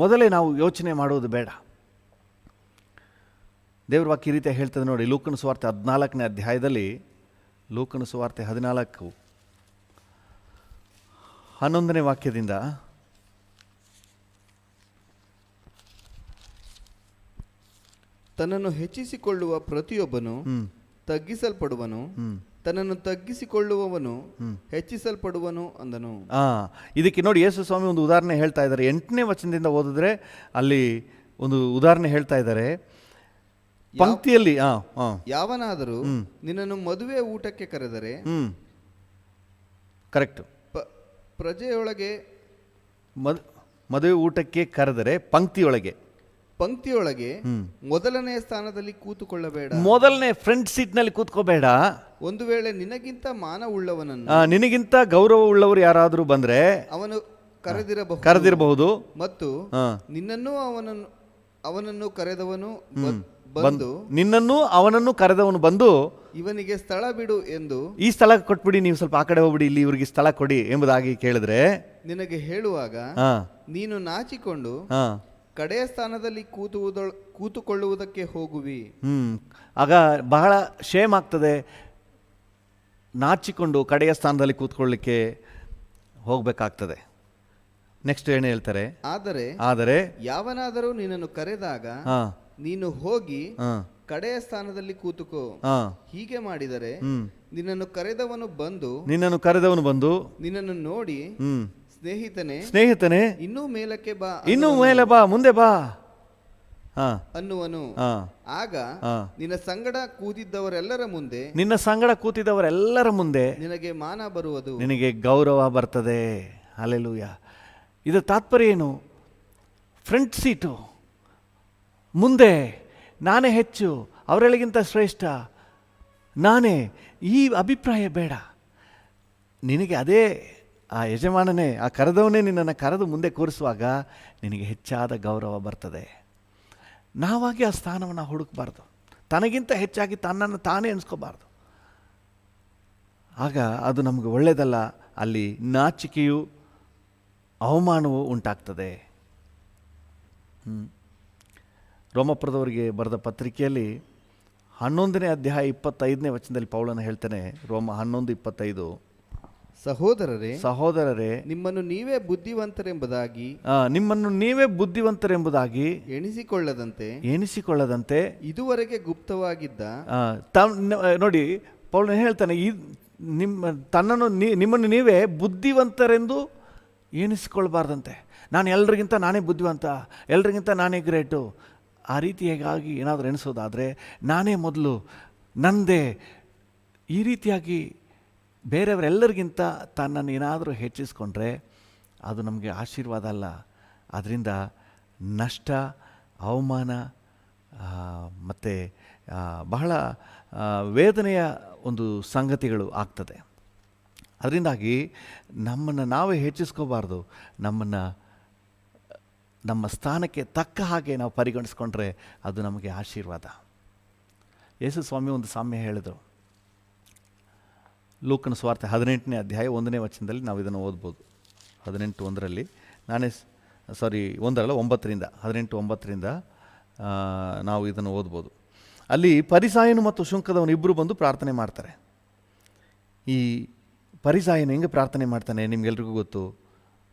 ಮೊದಲೇ ನಾವು ಯೋಚನೆ ಮಾಡುವುದು ಬೇಡ. ದೇವ್ರ ವಾಕ್ಯ ಈ ರೀತಿ ಹೇಳ್ತದೆ ನೋಡಿ. ಲೂಕನ ಸುವಾರ್ತೆ 14ನೇ ಅಧ್ಯಾಯದಲ್ಲಿ, ಲೂಕನ ಸುವಾರ್ತೆ 14:11 ವಾಕ್ಯದಿಂದ, ತನ್ನನ್ನು ಹೆಚ್ಚಿಸಿಕೊಳ್ಳುವ ಪ್ರತಿಯೊಬ್ಬನು ತಗ್ಗಿಸಲ್ಪಡುವನು, ತನ್ನನ್ನು ತಗ್ಗಿಸಿಕೊಳ್ಳುವವನು ಹೆಚ್ಚಿಸಲ್ಪಡುವನು ಅಂದನು. ಇದಕ್ಕೆ ನೋಡಿ ಯೇಸು ಸ್ವಾಮಿ ಒಂದು ಉದಾಹರಣೆ ಹೇಳ್ತಾ ಇದ್ದಾರೆ. 8ನೇ ವಚನದಿಂದ ಓದಿದ್ರೆ ಅಲ್ಲಿ ಒಂದು ಉದಾಹರಣೆ ಹೇಳ್ತಾ ಇದ್ದಾರೆ. ಪಂಕ್ತಿಯಲ್ಲಿ ಯಾವನಾದರೂ ನಿನ್ನನ್ನು ಮದುವೆ ಊಟಕ್ಕೆ ಕರೆದರೆ, ಕರೆಕ್ಟ್, ಪ್ರಜೆಯೊಳಗೆ ಮದುವೆ ಊಟಕ್ಕೆ ಕರೆದರೆ ಪಂಕ್ತಿಯೊಳಗೆ ಮೊದಲನೆಯ ಸ್ಥಾನದಲ್ಲಿ ಕೂತುಕೊಳ್ಳಬೇಡ. ಮೊದಲನೇ ಫ್ರಂಟ್ ಸೀಟ್ನಲ್ಲಿ ಕೂತ್ಕೋಬೇಡ. ಒಂದು ವೇಳೆ ನಿನಗಿಂತ ಮಾನವುಳ್ಳವನನ್ನು, ನಿನಗಿಂತ ಗೌರವ ಉಳ್ಳವರು ಯಾರಾದರೂ ಬಂದ್ರೆ ಅವನು ಕರೆದಿರಬಹುದು. ಮತ್ತು ಅವನನ್ನು ಕರೆದವನು ಬಂದು ಇವನಿಗೆ ಸ್ಥಳ ಬಿಡು ಎಂದು, ಈ ಸ್ಥಳ ಕೊಟ್ಬಿಡಿ, ನೀವು ಸ್ವಲ್ಪ ಆ ಕಡೆ ಹೋಗ್ಬಿಡಿ, ಇಲ್ಲಿ ಇವರಿಗೆ ಸ್ಥಳ ಕೊಡಿ ಎಂಬುದಾಗಿ ಕೇಳಿದ್ರೆ ನಿನಗೆ ಹೇಳುವಾಗ ನೀನು ನಾಚಿಕೊಂಡು ಕಡೆಯ ಸ್ಥಾನದಲ್ಲಿ ಕೂತುಕೊಳ್ಳುವುದಕ್ಕೆ ಹೋಗುವಿ. ಆಗ ಬಹಳ ಶೇಮ್ ಆಗ್ತದೆ. ನಾಚಿಕೊಂಡು ಕಡೆಯ ಸ್ಥಾನದಲ್ಲಿ ಕೂತ್ಕೊಳ್ಳಿಕ್ಕೆ ಹೋಗ್ಬೇಕಾಗ್ತದೆ. ನೆಕ್ಸ್ಟ್ ಏನು ಹೇಳ್ತಾರೆ? ಆದರೆ ಯಾವನಾದರೂ ನಿನ್ನನ್ನು ಕರೆದಾಗ ನೀನು ಹೋಗಿ ಕಡೆಯ ಸ್ಥಾನದಲ್ಲಿ ಕೂತುಕೋ. ಹೀಗೆ ಮಾಡಿದರೆ ನಿನ್ನನ್ನು ಕರೆದವನು ಬಂದು ನಿನ್ನನ್ನು ನೋಡಿ, ಸ್ನೇಹಿತನೇ ಇನ್ನೂ ಮೇಲೆ ಬಾ, ಮುಂದೆ ಬಾ ಅನ್ನುವನು. ಆಗ ನಿನ್ನ ಸಂಗಡ ಕೂತಿದ್ದವರೆಲ್ಲರ ಮುಂದೆ ನಿನಗೆ ಮಾನ ಬರುವುದು, ನಿನಗೆ ಗೌರವ ಬರ್ತದೆ. ಹಲ್ಲೆಲೂಯಾ. ಇದರ ತಾತ್ಪರ್ಯ ಏನು? ಫ್ರಂಟ್ ಸೀಟು, ಮುಂದೆ ನಾನೇ ಹೆಚ್ಚು, ಅವರೆಲ್ಲಿಗಿಂತ ಶ್ರೇಷ್ಠ ನಾನೇ, ಈ ಅಭಿಪ್ರಾಯ ಬೇಡ. ನಿನಗೆ ಅದೇ ಆ ಯಜಮಾನನೇ, ಆ ಕರೆದವನೇ ನಿನ್ನನ್ನು ಕರೆದು ಮುಂದೆ ಕೂರಿಸುವಾಗ ನಿನಗೆ ಹೆಚ್ಚಾದ ಗೌರವ ಬರ್ತದೆ. ನಾವಾಗಿ ಆ ಸ್ಥಾನವನ್ನು ಹುಡುಕಬಾರ್ದು. ತನಗಿಂತ ಹೆಚ್ಚಾಗಿ ತನ್ನನ್ನು ತಾನೇ ಎಣಿಸ್ಕೋಬಾರ್ದು. ಆಗ ಅದು ನಮಗೆ ಒಳ್ಳೆಯದಲ್ಲ. ಅಲ್ಲಿ ನಾಚಿಕೆಯು, ಅವಮಾನವು ಉಂಟಾಗ್ತದೆ. ರೋಮಪುರದವರಿಗೆ ಬರೆದ ಪತ್ರಿಕೆಯಲ್ಲಿ 11ನೇ ಅಧ್ಯಾಯ 25ನೇ ವಚನದಲ್ಲಿ ಪೌಲನು ಹೇಳ್ತಾನೆ. ರೋಮ 11:25, ಸಹೋದರರೇ ನಿಮ್ಮನ್ನು ನೀವೇ ಬುದ್ಧಿವಂತರೆಂಬುದಾಗಿ ಎಣಿಸಿಕೊಳ್ಳದಂತೆ ಇದುವರೆಗೆ ಗುಪ್ತವಾಗಿದ್ದ, ನೋಡಿ ಪೌಲನು ಹೇಳ್ತಾನೆ, ನಿಮ್ಮನ್ನು ನೀವೇ ಬುದ್ಧಿವಂತರೆಂದು ಎಣಿಸಿಕೊಳ್ಬಾರ್ದಂತೆ. ನಾನು ಎಲ್ರಿಗಿಂತ ನಾನೇ ಬುದ್ಧಿವಂತ, ಎಲ್ರಿಗಿಂತ ನಾನೇ ಗ್ರೇಟು, ಆ ರೀತಿಯಾಗಿ ಏನಾದರೂ ಎಣಿಸೋದಾದರೆ ನಾನೇ ಮೊದಲು, ನಂದೇ, ಈ ರೀತಿಯಾಗಿ ಬೇರೆಯವರೆಲ್ಲರಿಗಿಂತ ತನ್ನನ್ನು ಏನಾದರೂ ಹೆಚ್ಚಿಸ್ಕೊಂಡ್ರೆ ಅದು ನಮಗೆ ಆಶೀರ್ವಾದ ಅಲ್ಲ. ಅದರಿಂದ ನಷ್ಟ, ಅವಮಾನ ಮತ್ತು ಬಹಳ ವೇದನೆಯ ಒಂದು ಸಂಗತಿಗಳು ಆಗ್ತದೆ. ಅದರಿಂದಾಗಿ ನಮ್ಮನ್ನು ನಾವೇ ಹೆಚ್ಚಿಸ್ಕೋಬಾರ್ದು. ನಮ್ಮ ಸ್ಥಾನಕ್ಕೆ ತಕ್ಕ ಹಾಗೆ ನಾವು ಪರಿಗಣಿಸ್ಕೊಂಡ್ರೆ ಅದು ನಮಗೆ ಆಶೀರ್ವಾದ. ಯೇಸು ಸ್ವಾಮಿ ಒಂದು ಸಾಮ್ಯ ಹೇಳಿದರು. ಲೂಕನ ಸುವಾರ್ತೆ 18ನೇ ಅಧ್ಯಾಯ 1ನೇ ವಚನದಲ್ಲಿ ನಾವು ಇದನ್ನು ಓದ್ಬೋದು. 18:1 18:9 ನಾವು ಇದನ್ನು ಓದ್ಬೋದು. ಅಲ್ಲಿ ಫರಿಸಾಯನು ಮತ್ತು ಸುಂಕದವನು ಇಬ್ಬರು ಬಂದು ಪ್ರಾರ್ಥನೆ ಮಾಡ್ತಾರೆ. ಈ ಫರಿಸಾಯನು ಹೆಂಗೆ ಪ್ರಾರ್ಥನೆ ಮಾಡ್ತಾನೆ ನಿಮ್ಗೆಲ್ರಿಗೂ ಗೊತ್ತು.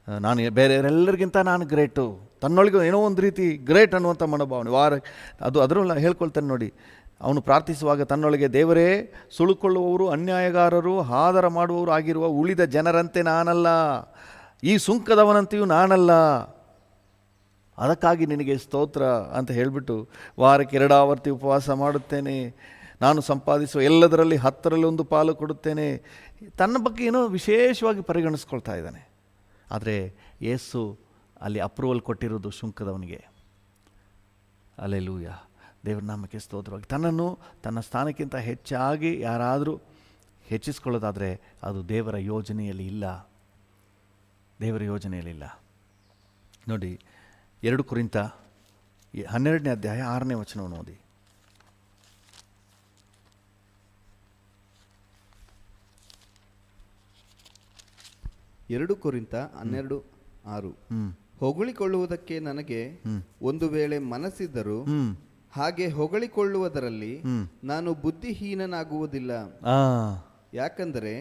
ನಾನು ಬೇರೆಯವರೆಲ್ಲರಿಗಿಂತ ನಾನು ಗ್ರೇಟು, ತನ್ನೊಳಗೆ ಏನೋ ಒಂದು ರೀತಿ ಗ್ರೇಟ್ ಅನ್ನುವಂಥ ಮನೋಭಾವನೆ ಅದರಲ್ಲ ಹೇಳ್ಕೊಳ್ತಾನೆ ನೋಡಿ. ಅವನು ಪ್ರಾರ್ಥಿಸುವಾಗ ತನ್ನೊಳಗೆ, ದೇವರೇ, ಸುಳುಕೊಳ್ಳುವವರು, ಅನ್ಯಾಯಗಾರರು, ಆದರ ಮಾಡುವವರು ಆಗಿರುವ ಉಳಿದ ಜನರಂತೆ ನಾನಲ್ಲ, ಈ ಸುಂಕದವನಂತೆಯೂ ನಾನಲ್ಲ, ಅದಕ್ಕಾಗಿ ನಿನಗೆ ಸ್ತೋತ್ರ ಅಂತ ಹೇಳಿಬಿಟ್ಟು ವಾರಕ್ಕೆ 2 ಆವರ್ತಿ ಉಪವಾಸ ಮಾಡುತ್ತೇನೆ, ನಾನು ಸಂಪಾದಿಸುವ ಎಲ್ಲದರಲ್ಲಿ 10ರಲ್ಲಿ 1 ಪಾಲು ಕೊಡುತ್ತೇನೆ. ತನ್ನ ಬಗ್ಗೆ ಏನೋ ವಿಶೇಷವಾಗಿ ಪರಿಗಣಿಸ್ಕೊಳ್ತಾ ಇದ್ದಾನೆ. ಆದರೆ ಯೇಸು ಅಲ್ಲಿ ಅಪ್ರೂವಲ್ ಕೊಟ್ಟಿರೋದು ಸುಂಕದವನಿಗೆ. ಹಲ್ಲೆಲೂಯಾ, ದೇವರ ನಾಮಕ್ಕೆ ಸ್ತೋತ್ರವಾಗಿ. ತನ್ನನ್ನು ತನ್ನ ಸ್ಥಾನಕ್ಕಿಂತ ಹೆಚ್ಚಾಗಿ ಯಾರಾದರೂ ಹೆಚ್ಚಿಸ್ಕೊಳ್ಳೋದಾದರೆ ಅದು ದೇವರ ಯೋಜನೆಯಲ್ಲಿ ಇಲ್ಲ. ನೋಡಿ, 2 ಕೊರಿಂಥ 12ನೇ ಅಧ್ಯಾಯ 6ನೇ ವಚನವನ್ನು ಓದಿ. 2 ಕೊರಿಂಥ 12:6. ಹೊಗಳಿಕೊಳ್ಳುವುದಕ್ಕೆ ನನಗೆ ಒಂದು ವೇಳೆ ಮನಸ್ಸಿದ್ದರೂ ಹಾಗೆ ಹೊಗಳಿಕೊಳ್ಳುವುದರಲ್ಲಿ ನಾನು ಬುದ್ಧಿಹೀನನಾಗುವುದಿಲ್ಲ. ಯಾಕಂದರೆ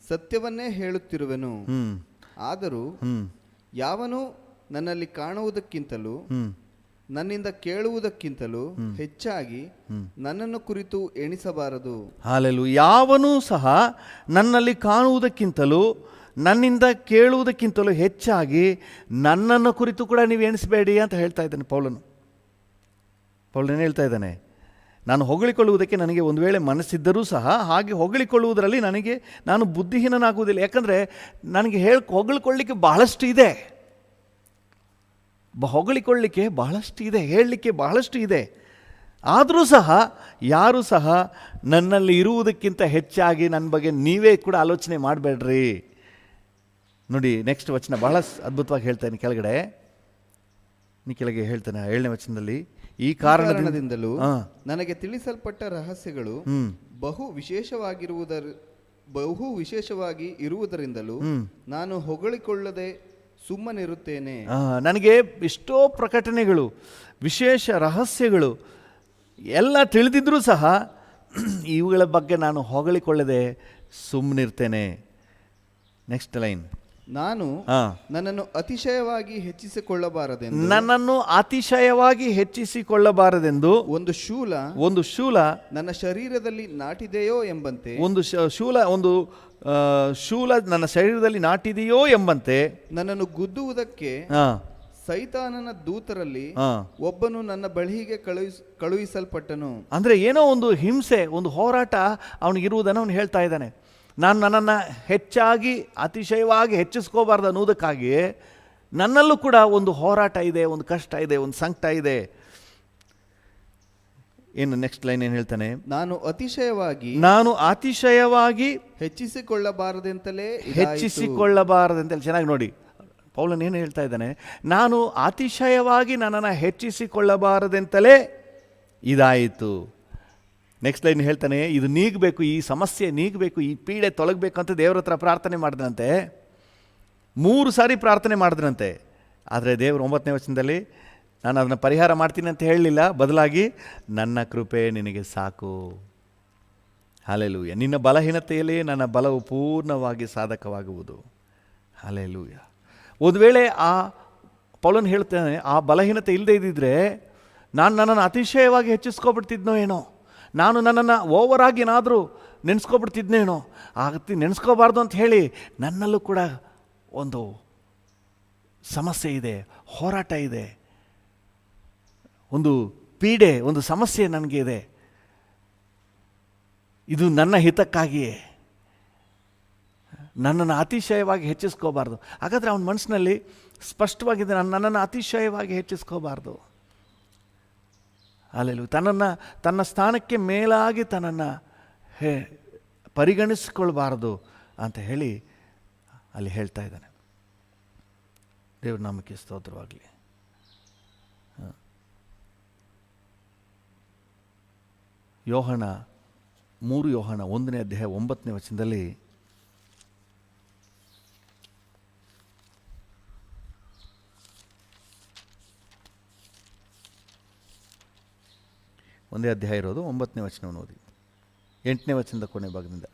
ಸತ್ಯವನ್ನೇ ಹೇಳುತ್ತಿರುವೆನು. ಆದರೂ ಯಾವನು ನನ್ನಲ್ಲಿ ಕಾಣುವುದಕ್ಕಿಂತಲೂ ನನ್ನಿಂದ ಕೇಳುವುದಕ್ಕಿಂತಲೂ ಹೆಚ್ಚಾಗಿ ನನ್ನನ್ನು ಕುರಿತು ಎಣಿಸಬಾರದು. ಹಲ್ಲೆಲೂಯಾ. ಯಾವನೂ ಸಹ ನನ್ನಲ್ಲಿ ಕಾಣುವುದಕ್ಕಿಂತಲೂ ನನ್ನಿಂದ ಕೇಳುವುದಕ್ಕಿಂತಲೂ ಹೆಚ್ಚಾಗಿ ನನ್ನನ್ನು ಕುರಿತು ಕೂಡ ನೀವು ಎಣಿಸಬೇಡಿ ಅಂತ ಹೇಳ್ತಾ ಇದ್ದಾನೆ ಪೌಲನು ಹೇಳ್ತಾ ಇದ್ದಾನೆ. ನಾನು ಹೊಗಳಿಕೊಳ್ಳುವುದಕ್ಕೆ ನನಗೆ ಒಂದು ವೇಳೆ ಮನಸ್ಸಿದ್ದರೂ ಸಹ ಹಾಗೆ ಹೊಗಳಿಕೊಳ್ಳುವುದರಲ್ಲಿ ನಾನು ಬುದ್ಧಿಹೀನನಾಗುವುದಿಲ್ಲ. ಯಾಕಂದರೆ ನನಗೆ ಹೊಗಳಿಕೊಳ್ಳಿಕ್ಕೆ ಬಹಳಷ್ಟು ಇದೆ, ಹೇಳಲಿಕ್ಕೆ ಬಹಳಷ್ಟು ಇದೆ. ಆದರೂ ಸಹ ಯಾರೂ ಸಹ ನನ್ನಲ್ಲಿ ಇರುವುದಕ್ಕಿಂತ ಹೆಚ್ಚಾಗಿ ನನ್ನ ಬಗ್ಗೆ ನೀವೇ ಕೂಡ ಆಲೋಚನೆ ಮಾಡಬೇಡ್ರಿ. ನೋಡಿ, ನೆಕ್ಸ್ಟ್ ವಚನ ಬಹಳ ಅದ್ಭುತವಾಗಿ ಹೇಳ್ತಾನೆ. ಕೆಳಗೆ ಹೇಳ್ತಾನೆ 7ನೇ ವಚನದಲ್ಲಿ, ಈ ಕಾರಣದಿಂದಲೂ ನನಗೆ ತಿಳಿಸಲ್ಪಟ್ಟ ರಹಸ್ಯಗಳು ಬಹು ವಿಶೇಷವಾಗಿ ಇರುವುದರಿಂದಲೂ ನಾನು ಹೊಗಳಿಕೊಳ್ಳದೆ ಸುಮ್ಮನಿರುತ್ತೇನೆ. ನನಗೆ ಎಷ್ಟೋ ಪ್ರಕಟಣೆಗಳು, ವಿಶೇಷ ರಹಸ್ಯಗಳು ಎಲ್ಲ ತಿಳಿದಿದ್ರೂ ಸಹ ಇವುಗಳ ಬಗ್ಗೆ ನಾನು ಹೊಗಳಿಕೊಳ್ಳದೆ ಸುಮ್ಮನಿರ್ತೇನೆ. ನೆಕ್ಸ್ಟ್ ಲೈನ್, ನಾನು ನನ್ನನ್ನು ಅತಿಶಯವಾಗಿ ಹೆಚ್ಚಿಸಿಕೊಳ್ಳಬಾರದೆಂದು ಒಂದು ಶೂಲ ನನ್ನ ಶರೀರದಲ್ಲಿ ನಾಟಿದೆಯೋ ಎಂಬಂತೆ ಒಂದು ಶೂಲ ನನ್ನ ಶರೀರದಲ್ಲಿ ನಾಟಿದೆಯೋ ಎಂಬಂತೆ ನನ್ನನ್ನು ಗುದ್ದುವುದಕ್ಕೆ ಸೈತಾನನ ದೂತರಲ್ಲಿ ಒಬ್ಬನು ನನ್ನ ಬಳಿಗೆ ಕಳುಹಿಸಲ್ಪಟ್ಟನು. ಅಂದ್ರೆ ಏನೋ ಒಂದು ಹಿಂಸೆ, ಒಂದು ಹೋರಾಟ ಅವನಿಗಿರುವುದನ್ನು ಅವನು ಹೇಳ್ತಾ ಇದ್ದಾನೆ. ನಾನು ನನ್ನನ್ನು ಹೆಚ್ಚಾಗಿ ಅತಿಶಯವಾಗಿ ಹೆಚ್ಚಿಸ್ಕೋಬಾರ್ದು ಅನ್ನೋದಕ್ಕಾಗಿ ನನ್ನಲ್ಲೂ ಕೂಡ ಒಂದು ಹೋರಾಟ ಇದೆ, ಒಂದು ಕಷ್ಟ ಇದೆ, ಒಂದು ಸಂಕಟ ಇದೆ. ಏನು ನೆಕ್ಸ್ಟ್ ಲೈನ್ ಏನು ಹೇಳ್ತಾನೆ? ನಾನು ಅತಿಶಯವಾಗಿ ಹೆಚ್ಚಿಸಿಕೊಳ್ಳಬಾರದೆಂತಲೇ. ಚೆನ್ನಾಗಿ ನೋಡಿ, ಪೌಲನ್ ಏನು ಹೇಳ್ತಾ ಇದ್ದಾನೆ? ನಾನು ಅತಿಶಯವಾಗಿ ನನ್ನನ್ನು ಹೆಚ್ಚಿಸಿಕೊಳ್ಳಬಾರದೆಂತಲೇ ಇದಾಯಿತು. ನೆಕ್ಸ್ಟ್ ಲೈನ್ ಹೇಳ್ತಾನೆ, ಇದು ನೀಗಬೇಕು, ಈ ಸಮಸ್ಯೆ ನೀಗಬೇಕು, ಈ ಪೀಡೆ ತೊಲಗಬೇಕು ಅಂತ ದೇವರ ಹತ್ರ ಪ್ರಾರ್ಥನೆ ಮಾಡಿದ್ರಂತೆ. 3 ಸಾರಿ ಪ್ರಾರ್ಥನೆ ಮಾಡಿದ್ರಂತೆ. ಆದರೆ ದೇವರು 9ನೇ ವಚನದಲ್ಲಿ ನಾನು ಅದನ್ನು ಪರಿಹಾರ ಮಾಡ್ತೀನಿ ಅಂತ ಹೇಳಲಿಲ್ಲ, ಬದಲಾಗಿ ನನ್ನ ಕೃಪೆ ನಿನಗೆ ಸಾಕು. ಹಲ್ಲೆಲೂಯಾ. ನಿನ್ನ ಬಲಹೀನತೆಯಲ್ಲಿ ನನ್ನ ಬಲವು ಪೂರ್ಣವಾಗಿ ಸಾಧಕವಾಗುವುದು. ಹಲ್ಲೆಲೂಯಾ. ಒಂದು ವೇಳೆ ಪೌಲನ್ ಹೇಳ್ತಾನೆ, ಆ ಬಲಹೀನತೆ ಇಲ್ಲದೆ ಇದ್ದಿದ್ರೆ ನಾನು ನನ್ನನ್ನು ಅತಿಶಯವಾಗಿ ಹೆಚ್ಚಿಸ್ಕೊಬಿಡ್ತಿದ್ನೋ ಏನೋ, ನಾನು ನನ್ನನ್ನು ಓವರಾಗಿ ಏನಾದರೂ ನೆನೆಸ್ಕೊಬಿಡ್ತಿದ್ನೇನೋ. ನೆನೆಸ್ಕೋಬಾರ್ದು ಅಂತ ಹೇಳಿ ನನ್ನಲ್ಲೂ ಕೂಡ ಒಂದು ಸಮಸ್ಯೆ ಇದೆ, ಹೋರಾಟ ಇದೆ, ಒಂದು ಪೀಡೆ, ಒಂದು ಸಮಸ್ಯೆ ನನಗೆ ಇದೆ. ಇದು ನನ್ನ ಹಿತಕ್ಕಾಗಿಯೇ. ನನ್ನನ್ನು ಅತಿಶಯವಾಗಿ ಹೆಚ್ಚಿಸ್ಕೋಬಾರ್ದು. ಹಾಗಾದರೆ ಅವನ ಮನಸ್ಸಿನಲ್ಲಿ ಸ್ಪಷ್ಟವಾಗಿದೆ, ನನ್ನನ್ನು ಅತಿಶಯವಾಗಿ ಹೆಚ್ಚಿಸ್ಕೋಬಾರ್ದು. ಅಲ್ಲೆಲ್ಲೂ ತನ್ನ ಸ್ಥಾನಕ್ಕೆ ಮೇಲಾಗಿ ತನ್ನನ್ನು ಪರಿಗಣಿಸಿಕೊಳ್ಬಾರ್ದು. ಅಂತ ಹೇಳಿ ಅಲ್ಲಿ ಹೇಳ್ತಾ ಇದ್ದಾನೆ. ದೇವ್ರ ನಾಮಕ್ಕೆ ಸ್ತೋತ್ರವಾಗಲಿ. ಯೋಹನ 3 ಯೋಹನ 1ನೇ ಅಧ್ಯಾಯ 9ನೇ ವಚನದಲ್ಲಿ ಒಂದೇ ಅಧ್ಯಾಯ ಇರೋದು 9ನೇ ವಚನವನ್ನು ಓದಿ, 8ನೇ ವಚನದ ಕೊನೆ ಭಾಗದಿಂದ.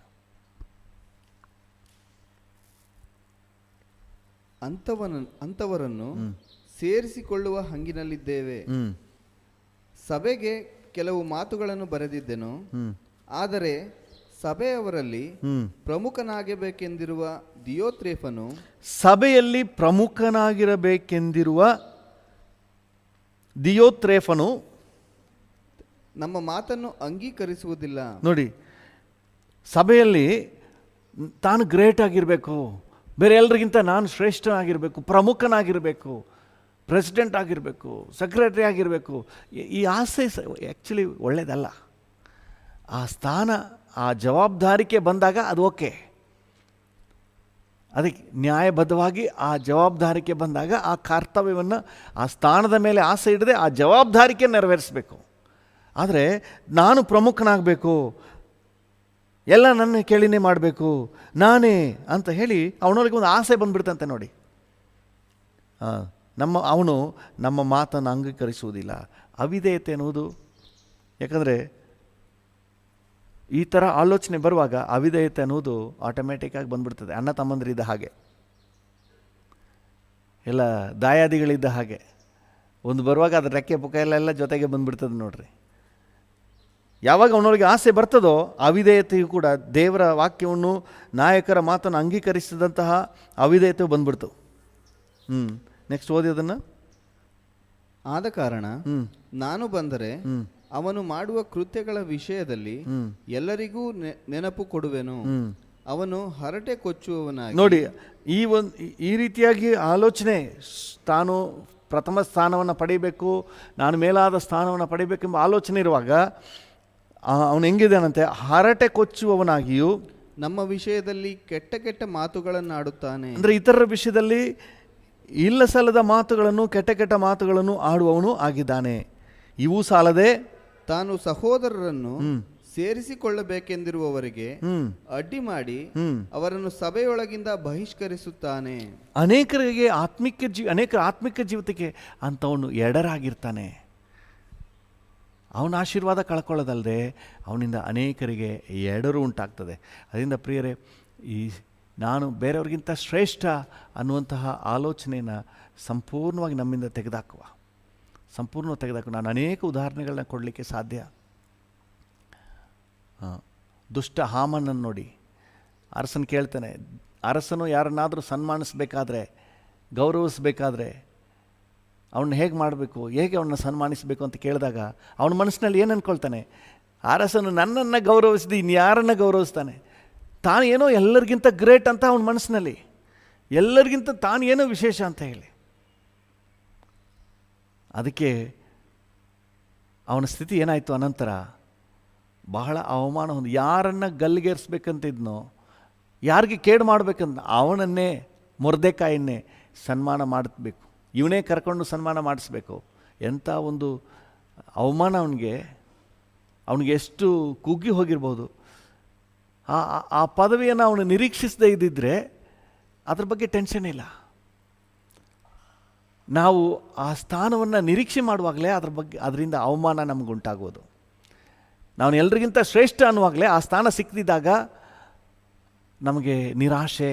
ಅಂಥವರನ್ನು ಸೇರಿಸಿಕೊಳ್ಳುವ ಹಂಗಿನಲ್ಲಿದ್ದೇವೆ. ಸಭೆಗೆ ಕೆಲವು ಮಾತುಗಳನ್ನು ಬರೆದಿದ್ದೆನು, ಆದರೆ ಸಭೆಯವರಲ್ಲಿ ಪ್ರಮುಖನಾಗಬೇಕೆಂದಿರುವ ದಿಯೋತ್ರೇಫನು, ಸಭೆಯಲ್ಲಿ ಪ್ರಮುಖನಾಗಿರಬೇಕೆಂದಿರುವ ದಿಯೋತ್ರೇಫನು ನಮ್ಮ ಮಾತನ್ನು ಅಂಗೀಕರಿಸುವುದಿಲ್ಲ. ನೋಡಿ, ಸಭೆಯಲ್ಲಿ ತಾನು ಗ್ರೇಟ್ ಆಗಿರಬೇಕು, ಬೇರೆ ಎಲ್ರಿಗಿಂತ ನಾನು ಶ್ರೇಷ್ಠನಾಗಿರಬೇಕು, ಪ್ರಮುಖನಾಗಿರಬೇಕು, ಪ್ರೆಸಿಡೆಂಟ್ ಆಗಿರಬೇಕು, ಸೆಕ್ರೆಟರಿ ಆಗಿರಬೇಕು, ಈ ಆಸೆ ಆ್ಯಕ್ಚುಲಿ ಒಳ್ಳೆಯದಲ್ಲ. ಆ ಸ್ಥಾನ, ಆ ಜವಾಬ್ದಾರಿಕೆ ಬಂದಾಗ ಅದು ಓಕೆ. ಅದಕ್ಕೆ ನ್ಯಾಯಬದ್ಧವಾಗಿ ಆ ಜವಾಬ್ದಾರಿಕೆ ಬಂದಾಗ ಆ ಕರ್ತವ್ಯವನ್ನು, ಆ ಸ್ಥಾನದ ಮೇಲೆ ಆಸೆ ಇಡದೆ ಆ ಜವಾಬ್ದಾರಿಕೆ ನೆರವೇರಿಸಬೇಕು. ಆದರೆ ನಾನು ಪ್ರಮುಖನಾಗಬೇಕು, ಎಲ್ಲ ನನ್ನ ಕೇಳಿನೇ ಮಾಡಬೇಕು, ನಾನೇ ಅಂತ ಹೇಳಿ ಅವನೊಳಗೆ ಒಂದು ಆಸೆ ಬಂದುಬಿಡ್ತಂತೆ. ನೋಡಿ, ಅವನು ನಮ್ಮ ಮಾತನ್ನು ಅಂಗೀಕರಿಸುವುದಿಲ್ಲ. ಅವಿಧೇಯತೆ ಎನ್ನುವುದು, ಯಾಕಂದರೆ ಈ ಥರ ಆಲೋಚನೆ ಬರುವಾಗ ಅವಿಧೇಯತೆ ಅನ್ನೋದು ಆಟೋಮ್ಯಾಟಿಕ್ಕಾಗಿ ಬಂದುಬಿಡ್ತದೆ. ಅಣ್ಣ ತಮ್ಮಂದಿರಿದ್ದ ಹಾಗೆ, ಎಲ್ಲ ದಾಯಾದಿಗಳಿದ್ದ ಹಾಗೆ, ಒಂದು ಬರುವಾಗ ಅದ್ರ ರೆಕ್ಕೆ ಪುಕ್ಕ ಎಲ್ಲ ಜೊತೆಗೆ ಬಂದುಬಿಡ್ತದೆ. ನೋಡ್ರಿ, ಯಾವಾಗ ಅವನೊಳಗೆ ಆಸೆ ಬರ್ತದೋ ಅವಿಧೇಯತೆಯು ಕೂಡ, ದೇವರ ವಾಕ್ಯವನ್ನು, ನಾಯಕರ ಮಾತನ್ನು ಅಂಗೀಕರಿಸಿದಂತಹ ಅವಿಧೇಯತೆಯು ಬಂದ್ಬಿಡ್ತು. ನೆಕ್ಸ್ಟ್ ಓದಿ ಅದನ್ನು. ಆದ ಕಾರಣ ನಾನು ಬಂದರೆ ಅವನು ಮಾಡುವ ಕೃತ್ಯಗಳ ವಿಷಯದಲ್ಲಿ ಎಲ್ಲರಿಗೂ ನೆನಪು ಕೊಡುವೆನು. ಅವನು ಹರಟೆ ಕೊಚ್ಚುವವನಾಗಿ. ನೋಡಿ, ಈ ರೀತಿಯಾಗಿ ಆಲೋಚನೆ, ತಾನು ಪ್ರಥಮ ಸ್ಥಾನವನ್ನು ಪಡಿಬೇಕು, ನಾನು ಮೇಲಾದ ಸ್ಥಾನವನ್ನು ಪಡಿಬೇಕೆಂಬ ಆಲೋಚನೆ ಇರುವಾಗ ಅವನು ಹೆಂಗಿದ್ದಾನಂತೆ, ಹರಟೆ ಕೊಚ್ಚುವವನಾಗಿಯೂ ನಮ್ಮ ವಿಷಯದಲ್ಲಿ ಕೆಟ್ಟ ಕೆಟ್ಟ ಮಾತುಗಳನ್ನಾಡುತ್ತಾನೆ. ಅಂದರೆ ಇತರರ ವಿಷಯದಲ್ಲಿ ಇಲ್ಲ ಸಲ್ಲದ ಮಾತುಗಳನ್ನು, ಕೆಟ್ಟ ಕೆಟ್ಟ ಮಾತುಗಳನ್ನು ಆಡುವವನು ಆಗಿದ್ದಾನೆ. ಇವೂ ಸಾಲದೆ ತಾನು ಸಹೋದರರನ್ನು ಸೇರಿಸಿಕೊಳ್ಳಬೇಕೆಂದಿರುವವರಿಗೆ ಅಡ್ಡಿ ಮಾಡಿ ಅವರನ್ನು ಸಭೆಯೊಳಗಿಂದ ಬಹಿಷ್ಕರಿಸುತ್ತಾನೆ. ಅನೇಕರಿಗೆ ಅನೇಕರ ಆತ್ಮಿಕ ಜೀವಿತಕ್ಕೆ ಅಂಥವನು ಎಡರಾಗಿರ್ತಾನೆ. ಅವನ ಆಶೀರ್ವಾದ ಕಳ್ಕೊಳ್ಳೋದಲ್ಲದೆ ಅವನಿಂದ ಅನೇಕರಿಗೆ ಎಡರು ಉಂಟಾಗ್ತದೆ. ಅದರಿಂದ ಪ್ರಿಯರೇ, ನಾನು ಬೇರೆಯವ್ರಿಗಿಂತ ಶ್ರೇಷ್ಠ ಅನ್ನುವಂತಹ ಆಲೋಚನೆಯನ್ನು ಸಂಪೂರ್ಣವಾಗಿ ನಮ್ಮಿಂದ ತೆಗೆದುಹಾಕುವ. ನಾನು ಅನೇಕ ಉದಾಹರಣೆಗಳನ್ನ ಕೊಡಲಿಕ್ಕೆ ಸಾಧ್ಯ. ದುಷ್ಟ ಹಾಮನನ್ನು ನೋಡಿ, ಅರಸನು ಕೇಳ್ತಾನೆ, ಅರಸನು ಯಾರನ್ನಾದರೂ ಸನ್ಮಾನಿಸಬೇಕಾದ್ರೆ, ಗೌರವಿಸಬೇಕಾದ್ರೆ ಅವನ್ನ ಹೇಗೆ ಮಾಡಬೇಕು, ಹೇಗೆ ಅವನ್ನ ಸನ್ಮಾನಿಸಬೇಕು ಅಂತ ಕೇಳಿದಾಗ ಅವನ ಮನಸ್ಸಿನಲ್ಲಿ ಏನು ಅಂದ್ಕೊಳ್ತಾನೆ, ಅರಸನು ನನ್ನನ್ನು ಗೌರವಿಸಿದ ಇನ್ಯಾರನ್ನು ಗೌರವಿಸ್ತಾನೆ, ತಾನು ಏನೋ ಎಲ್ಲರಿಗಿಂತ ಗ್ರೇಟ್ ಅಂತ ಅವನ ಮನಸ್ಸಿನಲ್ಲಿ, ಎಲ್ಲರಿಗಿಂತ ತಾನು ಏನೋ ವಿಶೇಷ ಅಂತ ಹೇಳಿ. ಅದಕ್ಕೆ ಅವನ ಸ್ಥಿತಿ ಏನಾಯಿತು ಅನಂತರ, ಬಹಳ ಅವಮಾನ ಹೊಂದಿ, ಯಾರನ್ನು ಗಲ್ಲಿಗೇರಿಸ್ಬೇಕಂತಿದ್ನೋ, ಯಾರಿಗೆ ಕೇಡು ಮಾಡಬೇಕಂತ ಅವನನ್ನೇ, ಮೊರ್ದೆಕಾಯನ್ನೇ ಸನ್ಮಾನ ಮಾಡಬೇಕು, ಇವನೇ ಕರ್ಕೊಂಡು ಸನ್ಮಾನ ಮಾಡಿಸ್ಬೇಕು. ಎಂಥ ಒಂದು ಅವಮಾನ ಅವನಿಗೆ ಎಷ್ಟು ಕುಗ್ಗಿ ಹೋಗಿರ್ಬೋದು. ಆ ಪದವಿಯನ್ನು ಅವನು ನಿರೀಕ್ಷಿಸದೇ ಇದ್ದಿದ್ದರೆ ಅದ್ರ ಬಗ್ಗೆ ಟೆನ್ಷನ್ ಇಲ್ಲ. ನಾವು ಆ ಸ್ಥಾನವನ್ನು ನಿರೀಕ್ಷೆ ಮಾಡುವಾಗಲೇ ಅದರಿಂದ ಅವಮಾನ ನಮಗುಂಟಾಗೋದು. ನಾವು ಎಲ್ರಿಗಿಂತ ಶ್ರೇಷ್ಠ ಅನ್ನುವಾಗಲೇ ಆ ಸ್ಥಾನ ಸಿಕ್ಕಿದಾಗ ನಮಗೆ ನಿರಾಶೆ,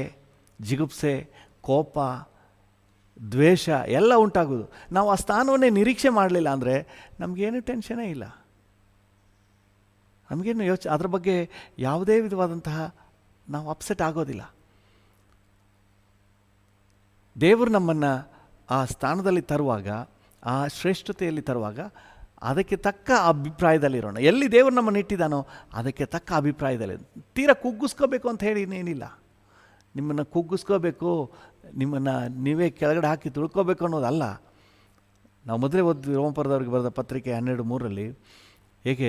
ಜಿಗುಪ್ಸೆ, ಕೋಪ, ದ್ವೇಷ ಎಲ್ಲ ಉಂಟಾಗೋದು. ನಾವು ಆ ಸ್ಥಾನವನ್ನೇ ನಿರೀಕ್ಷೆ ಮಾಡಲಿಲ್ಲ ಅಂದರೆ ನಮಗೇನು ಟೆನ್ಷನೇ ಇಲ್ಲ, ನಮಗೇನು ಅದ್ರ ಬಗ್ಗೆ ಯಾವುದೇ ವಿಧವಾದಂತಹ ನಾವು ಅಪ್ಸೆಟ್ ಆಗೋದಿಲ್ಲ. ದೇವರು ನಮ್ಮನ್ನು ಆ ಸ್ಥಾನದಲ್ಲಿ ತರುವಾಗ, ಆ ಶ್ರೇಷ್ಠತೆಯಲ್ಲಿ ತರುವಾಗ ಅದಕ್ಕೆ ತಕ್ಕ ಅಭಿಪ್ರಾಯದಲ್ಲಿರೋಣ. ಎಲ್ಲಿ ದೇವರು ನಮ್ಮನ್ನು ಇಟ್ಟಿದ್ದಾನೋ ಅದಕ್ಕೆ ತಕ್ಕ ಅಭಿಪ್ರಾಯದಲ್ಲಿ. ತೀರಾ ಕುಗ್ಗಿಸ್ಕೋಬೇಕು ಅಂತ ಹೇಳಿ ಇನ್ನೇನಿಲ್ಲ. ನಿಮ್ಮನ್ನು ಕುಗ್ಗಿಸ್ಕೋಬೇಕು, ನಿಮ್ಮನ್ನು ನೀವೇ ಕೆಳಗಡೆ ಹಾಕಿ ತುಳ್ಕೋಬೇಕು ಅನ್ನೋದಲ್ಲ. ನಾವು ಮೊದಲೇ ಓದ್ತೀವಿ ರೋಮಪುರದವ್ರಿಗೆ ಬರೆದ ಪತ್ರಿಕೆ 12:3 ಹೇಗೆ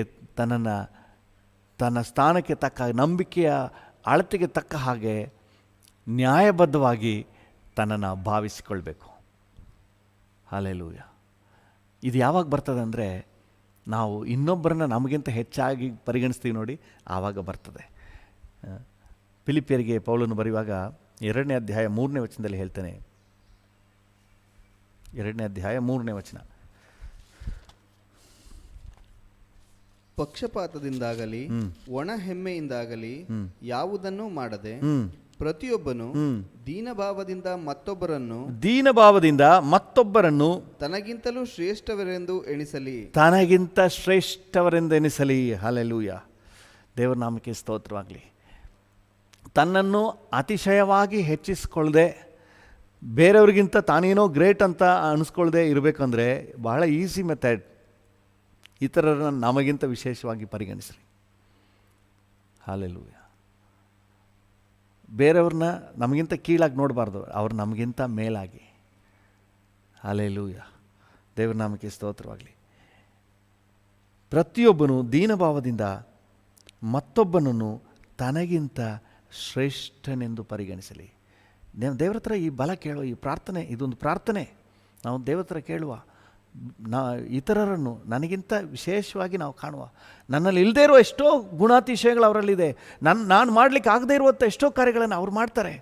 ತನ್ನ ಸ್ಥಾನಕ್ಕೆ ತಕ್ಕ ನಂಬಿಕೆಯ ಅಳತೆಗೆ ತಕ್ಕ ಹಾಗೆ ನ್ಯಾಯಬದ್ಧವಾಗಿ ತನ್ನನ್ನು ಭಾವಿಸಿಕೊಳ್ಬೇಕು. ಹಲ್ಲೆಲೂಯ. ಇದು ಯಾವಾಗ ಬರ್ತದೆ ಅಂದರೆ ನಾವು ಇನ್ನೊಬ್ಬರನ್ನ ನಮಗಿಂತ ಹೆಚ್ಚಾಗಿ ಪರಿಗಣಿಸ್ತೀವಿ ನೋಡಿ, ಆವಾಗ ಬರ್ತದೆ. ಫಿಲಿಪಿಯರಿಗೆ ಪೌಲನು ಬರೆಯುವಾಗ 2ನೇ ಅಧ್ಯಾಯ 3ನೇ ವಚನದಲ್ಲಿ ಹೇಳ್ತಾನೆ. 2ನೇ ಅಧ್ಯಾಯ 3ನೇ ವಚನ. ಪಕ್ಷಪಾತದಿಂದಾಗಲಿ ಒಣ ಹೆಮ್ಮೆಯಿಂದಾಗಲಿ ಯಾವುದನ್ನೂ ಮಾಡದೆ ಪ್ರತಿಯೊಬ್ಬನು ದೀನಭಾವದಿಂದ ಮತ್ತೊಬ್ಬರನ್ನು ತನಗಿಂತಲೂ ಶ್ರೇಷ್ಠವರೆಂದು ಎಣಿಸಲಿ. ಹಲ್ಲೆಲೂಯ. ದೇವರ ನಾಮಕ್ಕೆ ಸ್ತೋತ್ರವಾಗಲಿ. ತನ್ನನ್ನು ಅತಿಶಯವಾಗಿ ಹೆಚ್ಚಿಸ್ಕೊಳ್ಳದೆ, ಬೇರೆಯವ್ರಿಗಿಂತ ತಾನೇನೋ ಗ್ರೇಟ್ ಅಂತ ಅನಿಸ್ಕೊಳ್ಳದೆ ಇರಬೇಕಂದ್ರೆ ಬಹಳ ಈಸಿ ಮೆಥಡ್. ಇತರರನ್ನು ನಮಗಿಂತ ವಿಶೇಷವಾಗಿ ಪರಿಗಣಿಸ್ರಿ. ಹಲ್ಲೆಲೂಯ. ಬೇರೆಯವ್ರನ್ನ ನಮಗಿಂತ ಕೀಳಾಗಿ ನೋಡಬಾರ್ದು, ಅವ್ರು ನಮಗಿಂತ ಮೇಲಾಗಿ. ಹಲ್ಲೆಲೂಯ. ದೇವರ ನಾಮಕ್ಕೆ ಸ್ತೋತ್ರವಾಗಲಿ. ಪ್ರತಿಯೊಬ್ಬನು ದೀನಭಾವದಿಂದ ಮತ್ತೊಬ್ಬನನ್ನು ತನಗಿಂತ ಶ್ರೇಷ್ಠನೆಂದು ಪರಿಗಣಿಸಲಿ. ದೇವರ ಹತ್ರ ಈ ಬಲ ಕೇಳುವ ಈ ಪ್ರಾರ್ಥನೆ, ಇದೊಂದು ಪ್ರಾರ್ಥನೆ. ನಾವು ದೇವರ ಹತ್ರ ಕೇಳುವ, ಇತರರನ್ನು ನನಗಿಂತ ವಿಶೇಷವಾಗಿ ನಾವು ಕಾಣುವ. ನನ್ನಲ್ಲಿ ಇಲ್ಲದೇ ಇರೋ ಎಷ್ಟೋ ಗುಣಾತಿಶಯಗಳು ಅವರಲ್ಲಿದೆ. ನಾನು ಮಾಡಲಿಕ್ಕೆ ಆಗದೇ ಇರುವಂಥ ಎಷ್ಟೋ ಕಾರ್ಯಗಳನ್ನು ಅವ್ರು ಮಾಡ್ತಾರೆ.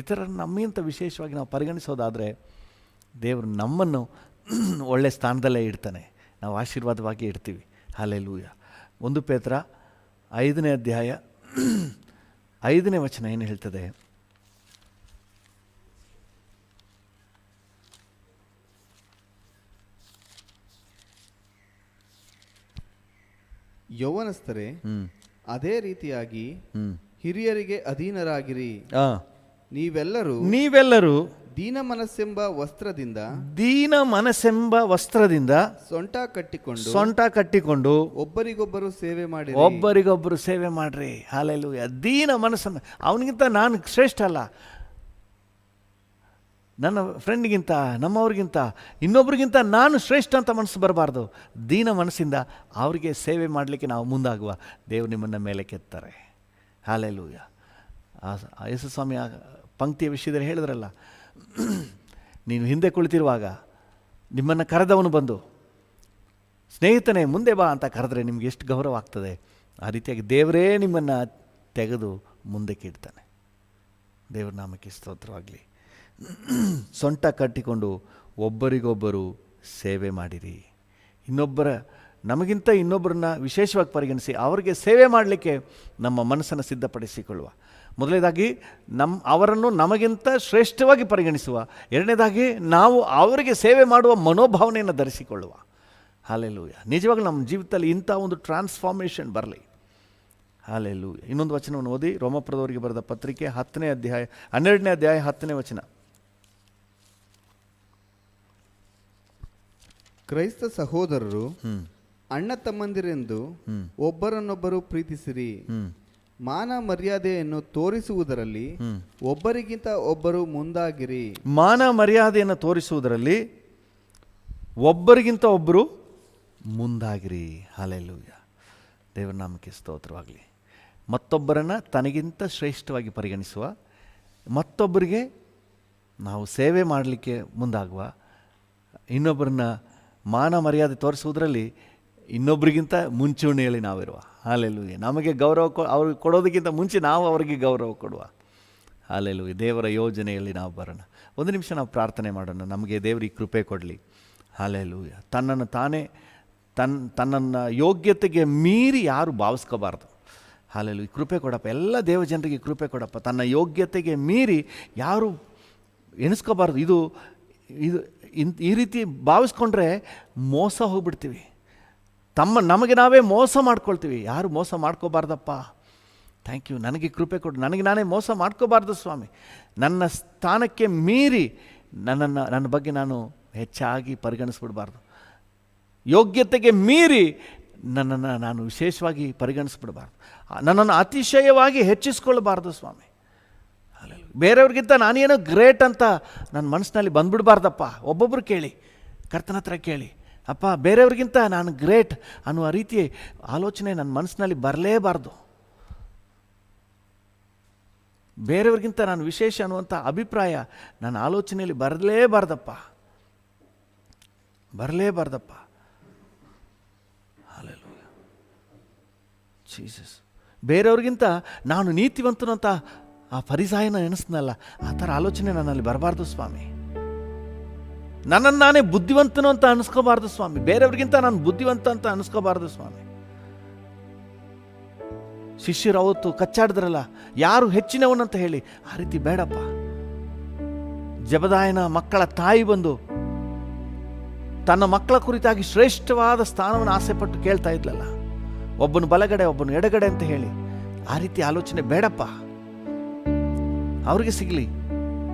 ಇತರರನ್ನು ನಮ್ಮಿಂತ ವಿಶೇಷವಾಗಿ ನಾವು ಪರಿಗಣಿಸೋದಾದರೆ ದೇವರು ನಮ್ಮನ್ನು ಒಳ್ಳೆ ಸ್ಥಾನದಲ್ಲೇ ಇಡ್ತಾನೆ, ನಾವು ಆಶೀರ್ವಾದವಾಗಿ ಇಡ್ತೀವಿ. ಹಲ್ಲೆಲೂಯ. 1 ಪೇತ್ರ 5ನೇ ಅಧ್ಯಾಯ 5ನೇ ವಚನ ಏನು ಹೇಳ್ತದೆ? ಯೌವನಸ್ಥರೇ, ಅದೇ ರೀತಿಯಾಗಿ ಹಿರಿಯರಿಗೆ ಅಧೀನರಾಗಿರಿ. ನೀವೆಲ್ಲರೂ ದೀನ ಮನಸ್ಸೆಂಬ ವಸ್ತ್ರದಿಂದ ಸೊಂಟ ಕಟ್ಟಿಕೊಂಡು ಒಬ್ಬರಿಗೊಬ್ಬರು ಸೇವೆ ಮಾಡ್ರಿ. ಹಲ್ಲೆಲೂಯ. ದೀನ ಮನಸ್ಸನ್ನು, ಅವನಿಗಿಂತ ನಾನು ಶ್ರೇಷ್ಠ ಅಲ್ಲ, ನನ್ನ ಫ್ರೆಂಡ್ಗಿಂತ ನಮ್ಮವ್ರಿಗಿಂತ ಇನ್ನೊಬ್ರಿಗಿಂತ ನಾನು ಶ್ರೇಷ್ಠ ಅಂತ ಮನಸ್ಸು ಬರಬಾರ್ದು. ದೀನ ಮನಸ್ಸಿಂದ ಅವರಿಗೆ ಸೇವೆ ಮಾಡಲಿಕ್ಕೆ ನಾವು ಮುಂದಾಗುವ. ದೇವರು ನಿಮ್ಮನ್ನು ಮೇಲೆ ಕೆತ್ತಾರೆ. ಹಲ್ಲೆಲೂಯ. ಯೇಸು ಸ್ವಾಮಿ ಪಂಕ್ತಿಯ ವಿಷಯದಲ್ಲಿ ಹೇಳಿದ್ರಲ್ಲ, ನೀನು ಹಿಂದೆ ಕುಳಿತಿರುವಾಗ ನಿಮ್ಮನ್ನು ಕರೆದವನು ಬಂದು ಸ್ನೇಹಿತನೇ ಮುಂದೆ ಬಾ ಅಂತ ಕರೆದ್ರೆ ನಿಮ್ಗೆ ಎಷ್ಟು ಗೌರವ ಆಗ್ತದೆ. ಆ ರೀತಿಯಾಗಿ ದೇವರೇ ನಿಮ್ಮನ್ನು ತೆಗೆದು ಮುಂದಕ್ಕೆ ಇಡ್ತಾನೆ. ದೇವರ ನಾಮಕ್ಕೆ ಸ್ತೋತ್ರವಾಗಲಿ. ಸೊಂಟ ಕಟ್ಟಿಕೊಂಡು ಒಬ್ಬರಿಗೊಬ್ಬರು ಸೇವೆ ಮಾಡಿರಿ. ನಮಗಿಂತ ಇನ್ನೊಬ್ಬರನ್ನ ವಿಶೇಷವಾಗಿ ಪರಿಗಣಿಸಿ ಅವರಿಗೆ ಸೇವೆ ಮಾಡಲಿಕ್ಕೆ ನಮ್ಮ ಮನಸ್ಸನ್ನು ಸಿದ್ಧಪಡಿಸಿಕೊಳ್ಳುವ. ಮೊದಲನೇದಾಗಿ ಅವರನ್ನು ನಮಗಿಂತ ಶ್ರೇಷ್ಠವಾಗಿ ಪರಿಗಣಿಸುವ. ಎರಡನೇದಾಗಿ ನಾವು ಅವರಿಗೆ ಸೇವೆ ಮಾಡುವ ಮನೋಭಾವನೆಯನ್ನು ಧರಿಸಿಕೊಳ್ಳುವ. ಹಲ್ಲೆಲೂಯ. ನಿಜವಾಗ್ಲೂ ನಮ್ಮ ಜೀವಿತದಲ್ಲಿ ಇಂಥ ಒಂದು ಟ್ರಾನ್ಸ್ಫಾರ್ಮೇಷನ್ ಬರಲಿ. ಹಲ್ಲೆಲೂಯ. ಇನ್ನೊಂದು ವಚನವನ್ನು ಓದಿ, ರೋಮಪುರದವರಿಗೆ ಬರೆದ ಪತ್ರಿಕೆ 10ನೇ ಅಧ್ಯಾಯ 12ನೇ ಅಧ್ಯಾಯ 10ನೇ ವಚನ. ಕ್ರೈಸ್ತ ಸಹೋದರರು ಅಣ್ಣ ತಮ್ಮಂದಿರೆಂದು ಒಬ್ಬರನ್ನೊಬ್ಬರು ಪ್ರೀತಿಸಿರಿ. ಮಾನ ಮರ್ಯಾದೆಯನ್ನು ತೋರಿಸುವುದರಲ್ಲಿ ಒಬ್ಬರಿಗಿಂತ ಒಬ್ಬರು ಮುಂದಾಗಿರಿ. ಮಾನ ಮರ್ಯಾದೆಯನ್ನು ತೋರಿಸುವುದರಲ್ಲಿ ಒಬ್ಬರಿಗಿಂತ ಒಬ್ಬರು ಮುಂದಾಗಿರಿ. ಹಲ್ಲೆಲೂಯ. ದೇವರ ನಾಮಕ್ಕೆ ಸ್ತೋತ್ರವಾಗಲಿ. ಮತ್ತೊಬ್ಬರನ್ನು ತನಗಿಂತ ಶ್ರೇಷ್ಠವಾಗಿ ಪರಿಗಣಿಸುವ, ಮತ್ತೊಬ್ಬರಿಗೆ ನಾವು ಸೇವೆ ಮಾಡಲಿಕ್ಕೆ ಮುಂದಾಗುವ, ಇನ್ನೊಬ್ಬರನ್ನ ಮಾನ ಮರ್ಯಾದೆ ತೋರಿಸುವುದರಲ್ಲಿ ಇನ್ನೊಬ್ಬರಿಗಿಂತ ಮುಂಚೂಣಿಯಲ್ಲಿ ನಾವಿರುವ. ಹಲ್ಲೆಲೂಯ. ನಮಗೆ ಗೌರವ ಅವ್ರಿಗೆ ಕೊಡೋದಕ್ಕಿಂತ ಮುಂಚೆ ನಾವು ಅವರಿಗೆ ಗೌರವ ಕೊಡುವ. ಹಲ್ಲೆಲೂಯ. ದೇವರ ಯೋಜನೆಯಲ್ಲಿ ನಾವು ಬರೋಣ. ಒಂದು ನಿಮಿಷ ನಾವು ಪ್ರಾರ್ಥನೆ ಮಾಡೋಣ. ನಮಗೆ ದೇವರಿಗೆ ಕೃಪೆ ಕೊಡಲಿ. ಹಲ್ಲೆಲೂಯ. ತನ್ನನ್ನು ಯೋಗ್ಯತೆಗೆ ಮೀರಿ ಯಾರು ಭಾವಿಸ್ಕೋಬಾರ್ದು. ಹಲ್ಲೆಲೂಯ. ಕೃಪೆ ಕೊಡಪ್ಪ, ಎಲ್ಲ ದೇವ ಜನರಿಗೆ ಕೃಪೆ ಕೊಡಪ್ಪ. ತನ್ನ ಯೋಗ್ಯತೆಗೆ ಮೀರಿ ಯಾರು ಎಣಿಸ್ಕೋಬಾರ್ದು. ಇದು ಈ ರೀತಿ ಭಾವಿಸ್ಕೊಂಡ್ರೆ ಮೋಸ ಹೋಗ್ಬಿಡ್ತೀವಿ. ನಮಗೆ ನಾವೇ ಮೋಸ ಮಾಡ್ಕೊಳ್ತೀವಿ. ಯಾರು ಮೋಸ ಮಾಡ್ಕೋಬಾರ್ದಪ್ಪ. Thank you. ನನಗೆ ಕೃಪೆ ಕೊಡು. ನನಗೆ ನಾನೇ ಮೋಸ ಮಾಡ್ಕೋಬಾರ್ದು ಸ್ವಾಮಿ. ನನ್ನ ಸ್ಥಾನಕ್ಕೆ ಮೀರಿ ನನ್ನ ಬಗ್ಗೆ ನಾನು ಹೆಚ್ಚಾಗಿ ಪರಿಗಣಿಸ್ಬಿಡಬಾರ್ದು. ಯೋಗ್ಯತೆಗೆ ಮೀರಿ ನನ್ನನ್ನು ನಾನು ವಿಶೇಷವಾಗಿ ಪರಿಗಣಿಸ್ಬಿಡಬಾರ್ದು. ನನ್ನನ್ನು ಅತಿಶಯವಾಗಿ ಹೆಚ್ಚಿಸ್ಕೊಳ್ಬಾರ್ದು ಸ್ವಾಮಿ. ಬೇರೆಯವ್ರಿಗಿಂತ ನಾನೇನೋ ಗ್ರೇಟ್ ಅಂತ ನನ್ನ ಮನಸ್ಸಿನಲ್ಲಿ ಬಂದ್ಬಿಡಬಾರ್ದಪ್ಪ. ಒಬ್ಬೊಬ್ಬರು ಕೇಳಿ, ಕರ್ತನ ಹತ್ರ ಕೇಳಿ, ಅಪ್ಪ ಬೇರೆಯವ್ರಿಗಿಂತ ನಾನು ಗ್ರೇಟ್ ಅನ್ನುವ ರೀತಿ ಆಲೋಚನೆ ನನ್ನ ಮನಸ್ಸಿನಲ್ಲಿ ಬರಲೇಬಾರ್ದು. ಬೇರೆಯವ್ರಿಗಿಂತ ನಾನು ವಿಶೇಷ ಅನ್ನುವಂಥ ಅಭಿಪ್ರಾಯ ನನ್ನ ಆಲೋಚನೆಯಲ್ಲಿ ಬರಲೇಬಾರ್ದಪ್ಪ. Hallelujah Jesus. ಬೇರೆಯವ್ರಿಗಿಂತ ನಾನು ನೀತಿವಂತನು ಅಂತ ಆ ಫರಿಸಾಯನ ನೆನೆಸ್ನಲ್ಲ, ಆ ಥರ ಆಲೋಚನೆ ನನ್ನಲ್ಲಿ ಬರಬಾರ್ದು ಸ್ವಾಮಿ. ನನ್ನನ್ನು ನಾನೇ ಬುದ್ಧಿವಂತನು ಅಂತ ಅನಿಸ್ಕೋಬಾರ್ದು ಸ್ವಾಮಿ. ಬೇರೆಯವ್ರಿಗಿಂತ ನಾನು ಬುದ್ಧಿವಂತ ಅಂತ ಅನಿಸ್ಕೋಬಾರ್ದು ಸ್ವಾಮಿ. ಶಿಷ್ಯರು ಅವತ್ತು ಕಚ್ಚಾಡಿದ್ರಲ್ಲ, ಯಾರು ಹೆಚ್ಚಿನವನಂತ ಹೇಳಿ, ಆ ರೀತಿ ಬೇಡಪ್ಪ. ಜಬದಾಯನ ಮಕ್ಕಳ ತಾಯಿ ಬಂದು ತನ್ನ ಮಕ್ಕಳ ಕುರಿತಾಗಿ ಶ್ರೇಷ್ಠವಾದ ಸ್ಥಾನವನ್ನು ಆಸೆಪಟ್ಟು ಕೇಳ್ತಾ ಇದ್ಲಲ್ಲ, ಒಬ್ಬನು ಬಲಗಡೆ ಒಬ್ಬನು ಎಡಗಡೆ ಅಂತ ಹೇಳಿ. ಆ ರೀತಿ ಆಲೋಚನೆ ಬೇಡಪ್ಪ. ಅವ್ರಿಗೆ ಸಿಗಲಿ.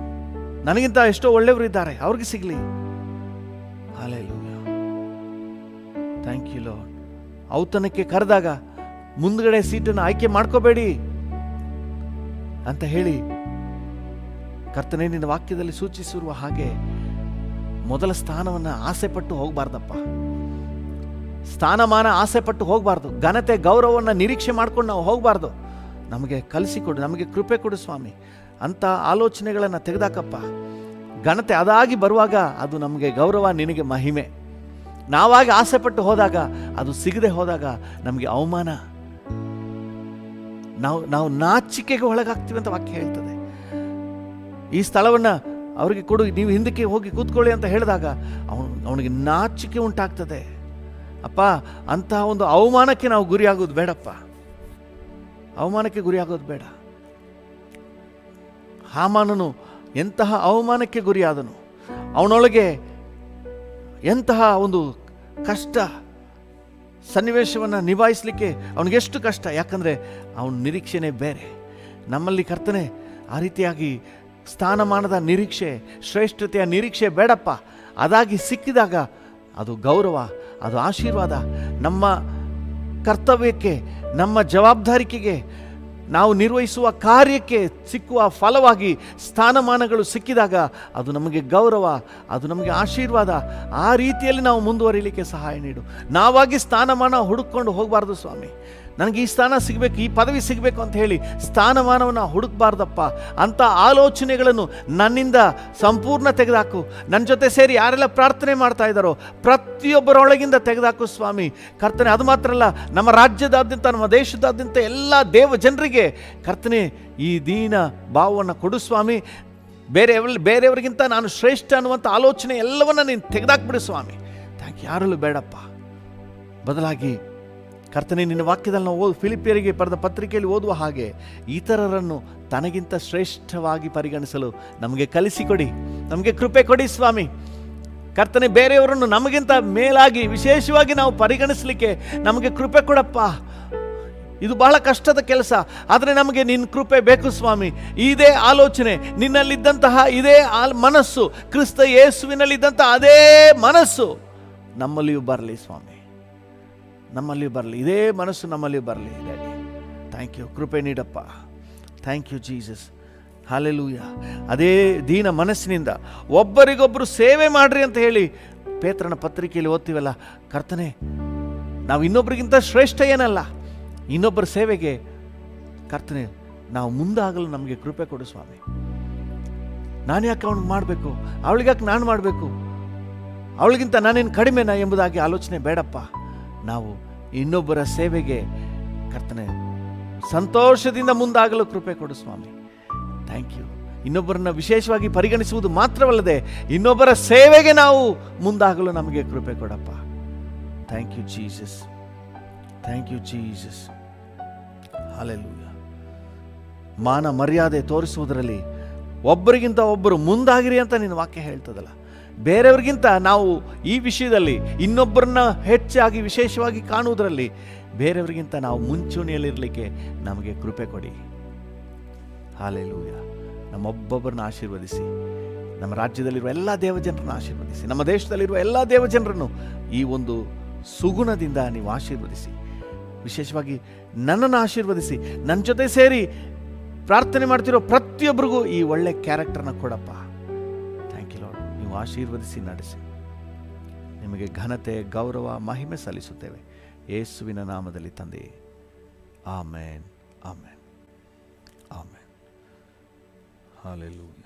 ನನಗಿಂತ ಎಷ್ಟೋ ಒಳ್ಳೆಯವರು ಇದ್ದಾರೆ, ಅವ್ರಿಗೆ ಸಿಗಲಿ. ಹಲ್ಲೆಲೂಯಾ, ಥ್ಯಾಂಕ್ ಯು ಲಾರ್ಡ್. ಔತಣಕ್ಕೆ ಕರೆದಾಗ ಮುಂದ್ಗಡೆ ಸೀಟನ್ನು ಆಯ್ಕೆ ಮಾಡ್ಕೋಬೇಡಿ ಅಂತ ಹೇಳಿ ಕರ್ತನೇ ನಿನ್ನ ವಾಕ್ಯದಲ್ಲಿ ಸೂಚಿಸಿರುವ ಹಾಗೆ ಮೊದಲ ಸ್ಥಾನವನ್ನು ಆಸೆಪಟ್ಟು ಹೋಗಬಾರ್ದಪ್ಪ. ಸ್ಥಾನಮಾನ ಆಸೆಪಟ್ಟು ಹೋಗಬಾರ್ದು. ಘನತೆ ಗೌರವವನ್ನು ನಿರೀಕ್ಷೆ ಮಾಡ್ಕೊಂಡು ನಾವು ಹೋಗಬಾರ್ದು. ನಮಗೆ ಕಲಿಸಿಕೊಡು, ನಮಗೆ ಕೃಪೆ ಕೊಡು ಸ್ವಾಮಿ. ಅಂಥ ಆಲೋಚನೆಗಳನ್ನು ತೆಗೆದಾಕಪ್ಪ. ಘನತೆ ಅದಾಗಿ ಬರುವಾಗ ಅದು ನಮಗೆ ಗೌರವ, ನಿನಗೆ ಮಹಿಮೆ. ನಾವಾಗಿ ಆಸೆಪಟ್ಟು ಹೋದಾಗ, ಅದು ಸಿಗದೆ ಹೋದಾಗ ನಮಗೆ ಅವಮಾನ, ನಾವು ನಾಚಿಕೆಗೆ ಒಳಗಾಗ್ತೀವಿ ಅಂತ ವಾಕ್ಯ ಹೇಳ್ತದೆ. ಈ ಸ್ಥಳವನ್ನು ಅವರಿಗೆ ಕೊಡು, ನೀವು ಹಿಂದಕ್ಕೆ ಹೋಗಿ ಕೂತ್ಕೊಳ್ಳಿ ಅಂತ ಹೇಳಿದಾಗ ಅವನಿಗೆ ನಾಚಿಕೆ ಉಂಟಾಗ್ತದೆ. ಅಪ್ಪ, ಅಂತಹ ಒಂದು ಅವಮಾನಕ್ಕೆ ನಾವು ಗುರಿಯಾಗೋದು ಬೇಡಪ್ಪ. ಅವಮಾನಕ್ಕೆ ಗುರಿಯಾಗೋದು ಬೇಡ. ಹಾಮಾನನು ಎಂತಹ ಅವಮಾನಕ್ಕೆ ಗುರಿಯಾದನು. ಅವನೊಳಗೆ ಎಂತಹ ಒಂದು ಕಷ್ಟ, ಸನ್ನಿವೇಶವನ್ನು ನಿಭಾಯಿಸಲಿಕ್ಕೆ ಅವನಿಗೆಷ್ಟು ಕಷ್ಟ. ಯಾಕಂದರೆ ಅವನ ನಿರೀಕ್ಷೆನೇ ಬೇರೆ. ನಮ್ಮಲ್ಲಿ ಕರ್ತನೆ ಆ ರೀತಿಯಾಗಿ ಸ್ಥಾನಮಾನದ ನಿರೀಕ್ಷೆ, ಶ್ರೇಷ್ಠತೆಯ ನಿರೀಕ್ಷೆ ಬೇಡಪ್ಪ. ಅದಾಗಿ ಸಿಕ್ಕಿದಾಗ ಅದು ಗೌರವ, ಅದು ಆಶೀರ್ವಾದ. ನಮ್ಮ ಕರ್ತವ್ಯಕ್ಕೆ, ನಮ್ಮ ಜವಾಬ್ದಾರಿಕೆಗೆ, ನಾವು ನಿರ್ವಹಿಸುವ ಕಾರ್ಯಕ್ಕೆ ಸಿಕ್ಕುವ ಫಲವಾಗಿ ಸ್ಥಾನಮಾನಗಳು ಸಿಕ್ಕಿದಾಗ ಅದು ನಮಗೆ ಗೌರವ, ಅದು ನಮಗೆ ಆಶೀರ್ವಾದ. ಆ ರೀತಿಯಲ್ಲಿ ನಾವು ಮುಂದುವರಿಲಿಕ್ಕೆ ಸಹಾಯ ನೀಡು. ನಾವಾಗಿ ಸ್ಥಾನಮಾನ ಹುಡುಕೊಂಡು ಹೋಗಬಾರ್ದು ಸ್ವಾಮಿ. ನನಗೆ ಈ ಸ್ಥಾನ ಸಿಗಬೇಕು, ಈ ಪದವಿ ಸಿಗಬೇಕು ಅಂತ ಹೇಳಿ ಸ್ಥಾನಮಾನವನ್ನು ಹುಡುಕಬಾರ್ದಪ್ಪ. ಅಂಥ ಆಲೋಚನೆಗಳನ್ನು ನನ್ನಿಂದ ಸಂಪೂರ್ಣ ತೆಗೆದಾಕು. ನನ್ನ ಜೊತೆ ಸೇರಿ ಯಾರೆಲ್ಲ ಪ್ರಾರ್ಥನೆ ಮಾಡ್ತಾ ಇದ್ದಾರೋ ಪ್ರತಿಯೊಬ್ಬರೊಳಗಿಂದ ತೆಗೆದಾಕು ಸ್ವಾಮಿ. ಕರ್ತನೆ, ಅದು ಮಾತ್ರ ಅಲ್ಲ, ನಮ್ಮ ರಾಜ್ಯದಾದ್ಯಂತ, ನಮ್ಮ ದೇಶದಾದ್ಯಂತ ಎಲ್ಲ ದೇವ ಜನರಿಗೆ ಕರ್ತನೆ ಈ ದೀನ ಭಾವವನ್ನು ಕೊಡು ಸ್ವಾಮಿ. ಬೇರೆಯವರಿಗಿಂತ ನಾನು ಶ್ರೇಷ್ಠ ಅನ್ನುವಂಥ ಆಲೋಚನೆ ಎಲ್ಲವನ್ನ ನೀನು ತೆಗೆದಾಕ್ಬಿಡು ಸ್ವಾಮಿ. ಯಾರಲ್ಲೂ ಬೇಡಪ್ಪ. ಬದಲಾಗಿ ಕರ್ತನೆ, ನಿನ್ನ ವಾಕ್ಯದಲ್ಲಿ ನಾವು ಫಿಲಿಪಿಯರಿಗೆ ಬರೆದ ಪತ್ರಿಕೆಯಲ್ಲಿ ಓದುವ ಹಾಗೆ ಇತರರನ್ನು ತನಗಿಂತ ಶ್ರೇಷ್ಠವಾಗಿ ಪರಿಗಣಿಸಲು ನಮಗೆ ಕಲಿಸಿಕೊಡಿ, ನಮಗೆ ಕೃಪೆ ಕೊಡಿ ಸ್ವಾಮಿ. ಕರ್ತನೆ, ಬೇರೆಯವರನ್ನು ನಮಗಿಂತ ಮೇಲಾಗಿ ವಿಶೇಷವಾಗಿ ನಾವು ಪರಿಗಣಿಸಲಿಕ್ಕೆ ನಮಗೆ ಕೃಪೆ ಕೊಡಪ್ಪ. ಇದು ಬಹಳ ಕಷ್ಟದ ಕೆಲಸ, ಆದರೆ ನಮಗೆ ನಿನ್ನ ಕೃಪೆ ಬೇಕು ಸ್ವಾಮಿ. ಇದೇ ಆಲೋಚನೆ ನಿನ್ನಲ್ಲಿದ್ದಂತಹ ಇದೇ ಮನಸ್ಸು, ಕ್ರಿಸ್ತ ಯೇಸುವಿನಲ್ಲಿದ್ದಂತಹ ಅದೇ ಮನಸ್ಸು ನಮ್ಮಲ್ಲಿಯೂ ಬರಲಿ ಸ್ವಾಮಿ. ನಮ್ಮಲ್ಲಿಯೂ ಬರಲಿ, ಇದೇ ಮನಸ್ಸು ನಮ್ಮಲ್ಲಿಯೂ ಬರಲಿ ಡ್ಯಾಡಿ. ಥ್ಯಾಂಕ್ ಯು, ಕೃಪೆ ನೀಡಪ್ಪ. Thank you Jesus. ಹಲ್ಲೆಲೂಯಾ. ಅದೇ ದೀನ ಮನಸ್ಸಿನಿಂದ ಒಬ್ಬರಿಗೊಬ್ಬರು ಸೇವೆ ಮಾಡ್ರಿ ಅಂತ ಹೇಳಿ ಪೇತ್ರನ ಪತ್ರಿಕೆಯಲ್ಲಿ ಓದ್ತೀವಲ್ಲ. ಕರ್ತನೆ, ನಾವು ಇನ್ನೊಬ್ಬರಿಗಿಂತ ಶ್ರೇಷ್ಠ ಏನಲ್ಲ, ಇನ್ನೊಬ್ಬರ ಸೇವೆಗೆ ಕರ್ತನೆ ನಾವು ಮುಂದಾಗಲು ನಮಗೆ ಕೃಪೆ ಕೊಡು ಸ್ವಾಮಿ. ನಾನು ಯಾಕೆ ಅವನಿಗೆ ಮಾಡಬೇಕು, ಅವಳಿಗಾಕೆ ನಾನು ಮಾಡಬೇಕು, ಅವಳಿಗಿಂತ ನಾನೇನು ಕಡಿಮೆನಾ ಎಂಬುದಾಗಿ ಆಲೋಚನೆ ಬೇಡಪ್ಪ. ನಾವು ಇನ್ನೊಬ್ಬರ ಸೇವೆಗೆ ಕರ್ತನೆ ಸಂತೋಷದಿಂದ ಮುಂದಾಗಲು ಕೃಪೆ ಕೊಡು ಸ್ವಾಮಿ. Thank you. ಇನ್ನೊಬ್ಬರನ್ನ ವಿಶೇಷವಾಗಿ ಪರಿಗಣಿಸುವುದು ಮಾತ್ರವಲ್ಲದೆ ಇನ್ನೊಬ್ಬರ ಸೇವೆಗೆ ನಾವು ಮುಂದಾಗಲು ನಮಗೆ ಕೃಪೆ ಕೊಡಪ್ಪ. Thank you Jesus. Thank you Jesus. Hallelujah. ಮಾನ ಮರ್ಯಾದೆ ತೋರಿಸುವುದರಲ್ಲಿ ಒಬ್ಬರಿಗಿಂತ ಒಬ್ಬರು ಮುಂದಾಗಿರಿ ಅಂತ ನಿನ್ನ ವಾಕ್ಯ ಹೇಳ್ತದಲ್ಲ. ಬೇರೆಯವ್ರಿಗಿಂತ ನಾವು ಈ ವಿಷಯದಲ್ಲಿ ಇನ್ನೊಬ್ಬರನ್ನ ಹೆಚ್ಚಾಗಿ ವಿಶೇಷವಾಗಿ ಕಾಣುವುದರಲ್ಲಿ ಬೇರೆಯವರಿಗಿಂತ ನಾವು ಮುಂಚೂಣಿಯಲ್ಲಿರಲಿಕ್ಕೆ ನಮಗೆ ಕೃಪೆ ಕೊಡಿ. ಹಲ್ಲೆಲೂಯಾ. ನಮ್ಮೊಬ್ಬೊಬ್ಬರನ್ನ ಆಶೀರ್ವದಿಸಿ, ನಮ್ಮ ರಾಜ್ಯದಲ್ಲಿರುವ ಎಲ್ಲ ದೇವಜನರನ್ನು ಆಶೀರ್ವದಿಸಿ, ನಮ್ಮ ದೇಶದಲ್ಲಿರುವ ಎಲ್ಲ ದೇವಜನರನ್ನು ಈ ಒಂದು ಸುಗುಣದಿಂದ ನೀವು ಆಶೀರ್ವದಿಸಿ. ವಿಶೇಷವಾಗಿ ನನ್ನನ್ನು ಆಶೀರ್ವದಿಸಿ, ನನ್ನ ಜೊತೆ ಸೇರಿ ಪ್ರಾರ್ಥನೆ ಮಾಡ್ತಿರೋ ಪ್ರತಿಯೊಬ್ಬರಿಗೂ ಈ ಒಳ್ಳೆ ಕ್ಯಾರೆಕ್ಟರ್ನ ಕೊಡಪ್ಪ. Thank you lord. ನೀವು ಆಶೀರ್ವದಿಸಿ ನಡೆಸಿ. ನಿಮಗೆ ಘನತೆ, ಗೌರವ, ಮಹಿಮೆ ಸಲ್ಲಿಸುತ್ತೇವೆ ಯೇಸುವಿನ ನಾಮದಲ್ಲಿ ತಂದೆ. ಆಮೇನ್, ಆಮೇನ್, ಆಮೇನ್. ಹಾಲೆಲೂಯ.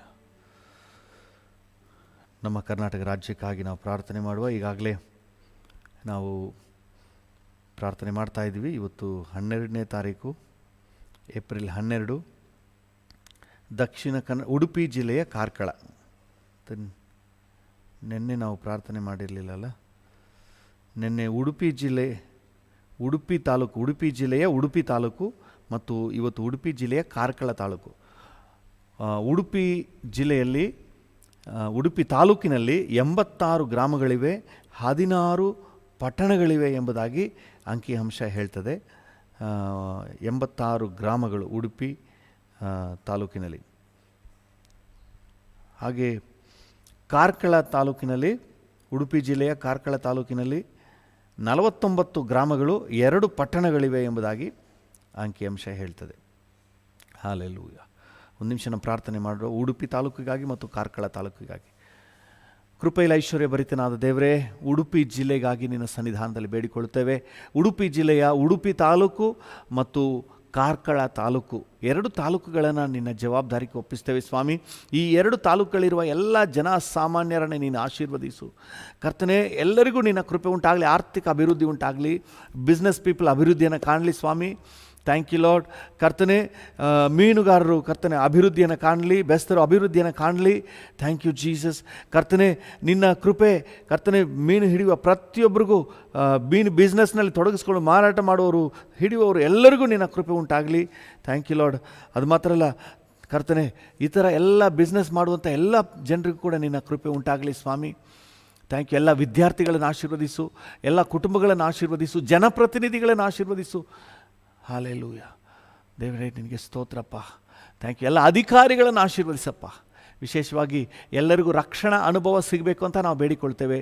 ನಮ್ಮ ಕರ್ನಾಟಕ ರಾಜ್ಯಕ್ಕಾಗಿ ನಾವು ಪ್ರಾರ್ಥನೆ ಮಾಡುವ. ಈಗಾಗಲೇ ನಾವು ಪ್ರಾರ್ಥನೆ ಮಾಡ್ತಾ ಇದ್ದೀವಿ. ಇವತ್ತು 12ನೇ ತಾರೀಕು ಏಪ್ರಿಲ್ 12, ದಕ್ಷಿಣ ಉಡುಪಿ ಜಿಲ್ಲೆಯ ಕಾರ್ಕಳ. ನಿನ್ನೆ ನಾವು ಪ್ರಾರ್ಥನೆ ಮಾಡಿರಲಿಲ್ಲಲ್ಲ. ನಿನ್ನೆ ಉಡುಪಿ ಜಿಲ್ಲೆಯ ಉಡುಪಿ ತಾಲೂಕು ಮತ್ತು ಇವತ್ತು ಉಡುಪಿ ಜಿಲ್ಲೆಯ ಕಾರ್ಕಳ ತಾಲೂಕು. ಉಡುಪಿ ಜಿಲ್ಲೆಯಲ್ಲಿ ಉಡುಪಿ ತಾಲೂಕಿನಲ್ಲಿ 86 ಗ್ರಾಮಗಳಿವೆ, 16 ಪಟ್ಟಣಗಳಿವೆ ಎಂಬುದಾಗಿ ಅಂಕಿಅಂಶ ಹೇಳ್ತದೆ. 86 ಗ್ರಾಮಗಳು ಉಡುಪಿ ತಾಲೂಕಿನಲ್ಲಿ. ಹಾಗೆ ಕಾರ್ಕಳ ತಾಲೂಕಿನಲ್ಲಿ, ಉಡುಪಿ ಜಿಲ್ಲೆಯ ಕಾರ್ಕಳ ತಾಲೂಕಿನಲ್ಲಿ 49 ಗ್ರಾಮಗಳು, 2 ಪಟ್ಟಣಗಳಿವೆ ಎಂಬುದಾಗಿ ಅಂಕಿಅಂಶ ಹೇಳ್ತದೆ. ಹಾಲೆಲೂಯ. ಒಂದು ನಿಮಿಷ ನಾವು ಪ್ರಾರ್ಥನೆ ಮಾಡುವ ಉಡುಪಿ ತಾಲೂಕಿಗಾಗಿ ಮತ್ತು ಕಾರ್ಕಳ ತಾಲೂಕಿಗಾಗಿ. ಕೃಪೆಯಲ್ಲಿ ಐಶ್ವರ್ಯ ಭರಿತನಾದ ದೇವರೇ, ಉಡುಪಿ ಜಿಲ್ಲೆಗಾಗಿ ನಿನ್ನ ಸನ್ನಿಧಾನದಲ್ಲಿ ಬೇಡಿಕೊಳ್ಳುತ್ತೇವೆ. ಉಡುಪಿ ಜಿಲ್ಲೆಯ ಉಡುಪಿ ತಾಲೂಕು ಮತ್ತು ಕಾರ್ಕಳ ತಾಲೂಕು, 2 ತಾಲೂಕುಗಳನ್ನು ನಿನ್ನ ಜವಾಬ್ದಾರಿಗೆ ಒಪ್ಪಿಸ್ತೇವೆ ಸ್ವಾಮಿ. ಈ 2 ತಾಲೂಕುಗಳಿರುವ ಎಲ್ಲ ಜನಸಾಮಾನ್ಯರನ್ನೇ ನೀನು ಆಶೀರ್ವದಿಸು ಕರ್ತನೆ. ಎಲ್ಲರಿಗೂ ನಿನ್ನ ಕೃಪೆ ಉಂಟಾಗಲಿ, ಆರ್ಥಿಕ ಅಭಿವೃದ್ಧಿ ಉಂಟಾಗಲಿ, ಬಿಸ್ನೆಸ್ ಪೀಪಲ್ ಅಭಿವೃದ್ಧಿಯನ್ನು ಕಾಣಲಿ ಸ್ವಾಮಿ. Thank you Lord. ಕರ್ತನೆ, ಮೀನುಗಾರರು ಕರ್ತನೆ ಅಭಿವೃದ್ಧಿಯನ್ನು ಕಾಣಲಿ, ಬೆಸ್ತರು ಅಭಿವೃದ್ಧಿಯನ್ನು ಕಾಣಲಿ. Thank you Jesus. ಕರ್ತನೆ, ನಿನ್ನ ಕೃಪೆ ಕರ್ತನೆ, ಮೀನು ಹಿಡಿಯುವ ಪ್ರತಿಯೊಬ್ಬರಿಗೂ, ಮೀನು ಬಿಸ್ನೆಸ್ನಲ್ಲಿ ತೊಡಗಿಸ್ಕೊಂಡು ಮಾರಾಟ ಮಾಡುವವರು, ಹಿಡಿಯುವವರು ಎಲ್ಲರಿಗೂ ನಿನ್ನ ಕೃಪೆ ಉಂಟಾಗಲಿ. Thank you lord. ಅದು ಮಾತ್ರ ಅಲ್ಲ ಕರ್ತನೆ, ಈ ಥರ ಎಲ್ಲ ಬಿಸ್ನೆಸ್ ಮಾಡುವಂಥ ಎಲ್ಲ ಜನರಿಗೂ ಕೂಡ ನಿನ್ನ ಕೃಪೆ ಉಂಟಾಗಲಿ ಸ್ವಾಮಿ. Thank you. ಎಲ್ಲ ವಿದ್ಯಾರ್ಥಿಗಳನ್ನು ಆಶೀರ್ವದಿಸು, ಎಲ್ಲ ಕುಟುಂಬಗಳನ್ನು ಆಶೀರ್ವದಿಸು, ಜನಪ್ರತಿನಿಧಿಗಳನ್ನು ಆಶೀರ್ವದಿಸು. ಹಾಲೆಲೂಯ. ದೇವರೇ ನಿನಗೆ ಸ್ತೋತ್ರಪ್ಪ. Thank you. ಎಲ್ಲ ಅಧಿಕಾರಿಗಳನ್ನು ಆಶೀರ್ವದಿಸಪ್ಪ. ವಿಶೇಷವಾಗಿ ಎಲ್ಲರಿಗೂ ರಕ್ಷಣಾ ಅನುಭವ ಸಿಗಬೇಕು ಅಂತ ನಾವು ಬೇಡಿಕೊಳ್ತೇವೆ.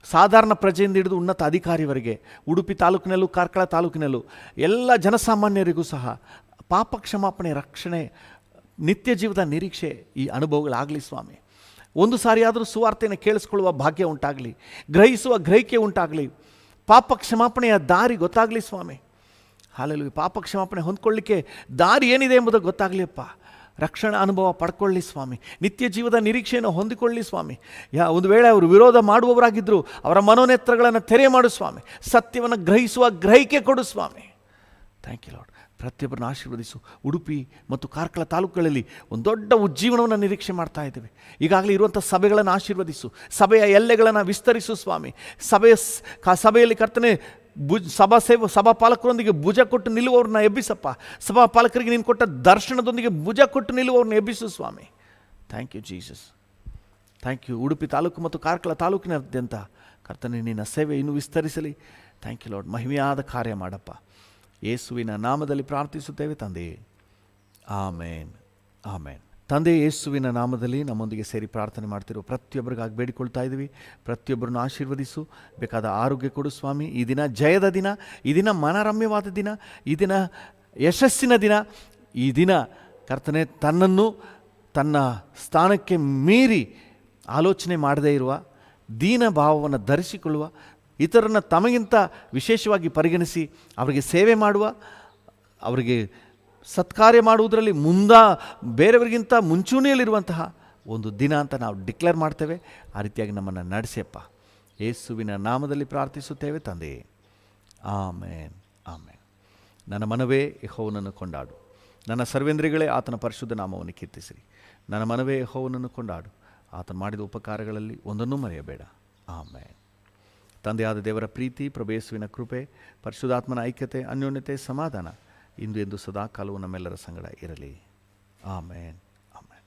ಸಾಧಾರಣ ಪ್ರಜೆಯಿಂದ ಹಿಡಿದು ಉನ್ನತ ಅಧಿಕಾರಿವರೆಗೆ, ಉಡುಪಿ ತಾಲೂಕಿನಲ್ಲೂ ಕಾರ್ಕಳ ತಾಲೂಕಿನಲ್ಲೂ ಎಲ್ಲ ಜನಸಾಮಾನ್ಯರಿಗೂ ಸಹ ಪಾಪ ಕ್ಷಮಾಪಣೆ, ರಕ್ಷಣೆ, ನಿತ್ಯ ಜೀವದ ನಿರೀಕ್ಷೆ ಈ ಅನುಭವಗಳಾಗಲಿ ಸ್ವಾಮಿ. ಒಂದು ಸಾರಿಯಾದರೂ ಸುವಾರ್ತೆಯನ್ನು ಕೇಳಿಸ್ಕೊಳ್ಳುವ ಭಾಗ್ಯ ಉಂಟಾಗಲಿ, ಗ್ರಹಿಸುವ ಗ್ರಹಿಕೆ ಉಂಟಾಗಲಿ, ಪಾಪ ಕ್ಷಮಾಪಣೆಯ ದಾರಿ ಗೊತ್ತಾಗಲಿ ಸ್ವಾಮಿ. ಹಾಲೆಲೂಯ. ಪಾಪ ಕ್ಷಮಾಪಣೆ ಹೊಂದ್ಕೊಳ್ಳಿಕ್ಕೆ ದಾರಿ ಏನಿದೆ ಎಂಬುದು ಗೊತ್ತಾಗಲಿಯಪ್ಪ. ರಕ್ಷಣಾ ಅನುಭವ ಪಡ್ಕೊಳ್ಳಿ ಸ್ವಾಮಿ. ನಿತ್ಯ ಜೀವದ ನಿರೀಕ್ಷೆಯನ್ನು ಹೊಂದಿಕೊಳ್ಳಿ ಸ್ವಾಮಿ. ಒಂದು ವೇಳೆ ಅವರು ವಿರೋಧ ಮಾಡುವವರಾಗಿದ್ದರು, ಅವರ ಮನೋನೇತ್ರಗಳನ್ನು ತೆರೆ ಮಾಡು ಸ್ವಾಮಿ. ಸತ್ಯವನ್ನು ಗ್ರಹಿಸುವ ಗ್ರಹಿಕೆ ಕೊಡು ಸ್ವಾಮಿ. Thank you lord. ಪ್ರತಿಯೊಬ್ಬರನ್ನು ಆಶೀರ್ವದಿಸು. ಉಡುಪಿ ಮತ್ತು ಕಾರ್ಕಳ ತಾಲೂಕುಗಳಲ್ಲಿ ಒಂದು ದೊಡ್ಡ ಉಜ್ಜೀವನವನ್ನು ನಿರೀಕ್ಷೆ ಮಾಡ್ತಾ ಇದ್ದೇವೆ. ಈಗಾಗಲೇ ಇರುವಂಥ ಸಭೆಗಳನ್ನು ಆಶೀರ್ವದಿಸು. ಸಭೆಯ ಎಲ್ಲೆಗಳನ್ನು ವಿಸ್ತರಿಸು ಸ್ವಾಮಿ. ಸಭೆಯಲ್ಲಿ ಕರ್ತನೆ ಸಭಾಪಾಲಕರೊಂದಿಗೆ ಭುಜ ಕೊಟ್ಟು ನಿಲ್ಲುವವ್ರನ್ನ ಎಬ್ಬಿಸಪ್ಪ. ಸಭಾಪಾಲಕರಿಗೆ ನೀನು ಕೊಟ್ಟ ದರ್ಶನದೊಂದಿಗೆ ಭುಜ ಕೊಟ್ಟು ನಿಲ್ಲುವವ್ರನ್ನ ಎಬ್ಬಿಸು ಸ್ವಾಮಿ. Thank you Jesus. Thank you. Udupi taluk ಮತ್ತು ಕಾರ್ಕಳ ತಾಲೂಕಿನಾದ್ಯಂತ ಕರ್ತನೆ ನಿನ್ನ ಸೇವೆ ಇನ್ನೂ ವಿಸ್ತರಿಸಲಿ. Thank you Lord. ಮಹಿಮೆಯಾದ ಕಾರ್ಯ ಮಾಡಪ್ಪ. ಯೇಸುವಿನ ನಾಮದಲ್ಲಿ ಪ್ರಾರ್ಥಿಸುತ್ತೇವೆ ತಂದೆಯೇ, ಆಮೇನ್, ಆಮೇನ್. ತಂದೆ ಯೇಸುವಿನ ನಾಮದಲ್ಲಿ ನಮ್ಮೊಂದಿಗೆ ಸೇರಿ ಪ್ರಾರ್ಥನೆ ಮಾಡ್ತಿರೋ ಪ್ರತಿಯೊಬ್ಬರಿಗಾಗಿ ಬೇಡಿಕೊಳ್ತಾ ಇದ್ದೀವಿ. ಪ್ರತಿಯೊಬ್ಬರನ್ನು ಆಶೀರ್ವದಿಸು. ಬೇಕಾದ ಆರೋಗ್ಯ ಕೊಡು ಸ್ವಾಮಿ. ಈ ದಿನ ಜಯದ ದಿನ, ಈ ದಿನ ಮನರಮ್ಯವಾದ ದಿನ, ಈ ದಿನ ಯಶಸ್ಸಿನ ದಿನ. ಈ ದಿನ ಕರ್ತನೆ ತನ್ನನ್ನು ತನ್ನ ಸ್ಥಾನಕ್ಕೆ ಮೀರಿ ಆಲೋಚನೆ ಮಾಡದೇ ಇರುವ, ದೀನ ಭಾವವನ್ನು ಧರಿಸಿಕೊಳ್ಳುವ, ಇತರರನ್ನು ತಮಗಿಂತ ವಿಶೇಷವಾಗಿ ಪರಿಗಣಿಸಿ ಅವರಿಗೆ ಸೇವೆ ಮಾಡುವ, ಅವರಿಗೆ ಸತ್ಕಾರ್ಯ ಮಾಡುವುದರಲ್ಲಿ ಬೇರೆಯವರಿಗಿಂತ ಮುಂಚೂಣಿಯಲ್ಲಿರುವಂತಹ ಒಂದು ದಿನ ಅಂತ ನಾವು ಡಿಕ್ಲೇರ್ ಮಾಡ್ತೇವೆ. ಆ ರೀತಿಯಾಗಿ ನಮ್ಮನ್ನು ನಡೆಸಪ್ಪ. ಯೇಸುವಿನ ನಾಮದಲ್ಲಿ ಪ್ರಾರ್ಥಿಸುತ್ತೇವೆ ತಂದೆಯೇ, ಆಮೇನ್, ಆಮೇನ್. ನನ್ನ ಮನವೇ ಯೆಹೋವನನ್ನು ಕೊಂಡಾಡು, ನನ್ನ ಸರ್ವೇಂದ್ರಿಗಳೇ ಆತನ ಪರಿಶುದ್ಧ ನಾಮವನ್ನು ಕೀರ್ತಿಸಿರಿ. ನನ್ನ ಮನವೇ ಯೆಹೋವನನ್ನು ಕೊಂಡಾಡು, ಆತನು ಮಾಡಿದ ಉಪಕಾರಗಳಲ್ಲಿ ಒಂದನ್ನೂ ಮರೆಯಬೇಡ. ಆಮೇನ್. ತಂದೆಯಾದ ದೇವರ ಪ್ರೀತಿ, ಪ್ರಭು ಯೇಸುವಿನ ಕೃಪೆ, ಪರಿಶುದ್ಧಾತ್ಮನ ಐಕ್ಯತೆ, ಅನ್ಯೋನ್ಯತೆ, ಸಮಾಧಾನ ಇಂದು ಎಂದು ಸದಾ ಕಾಲವು ನಮ್ಮೆಲ್ಲರ ಸಂಗಡ ಇರಲಿ. ಆಮೇನ್, ಆಮೇನ್.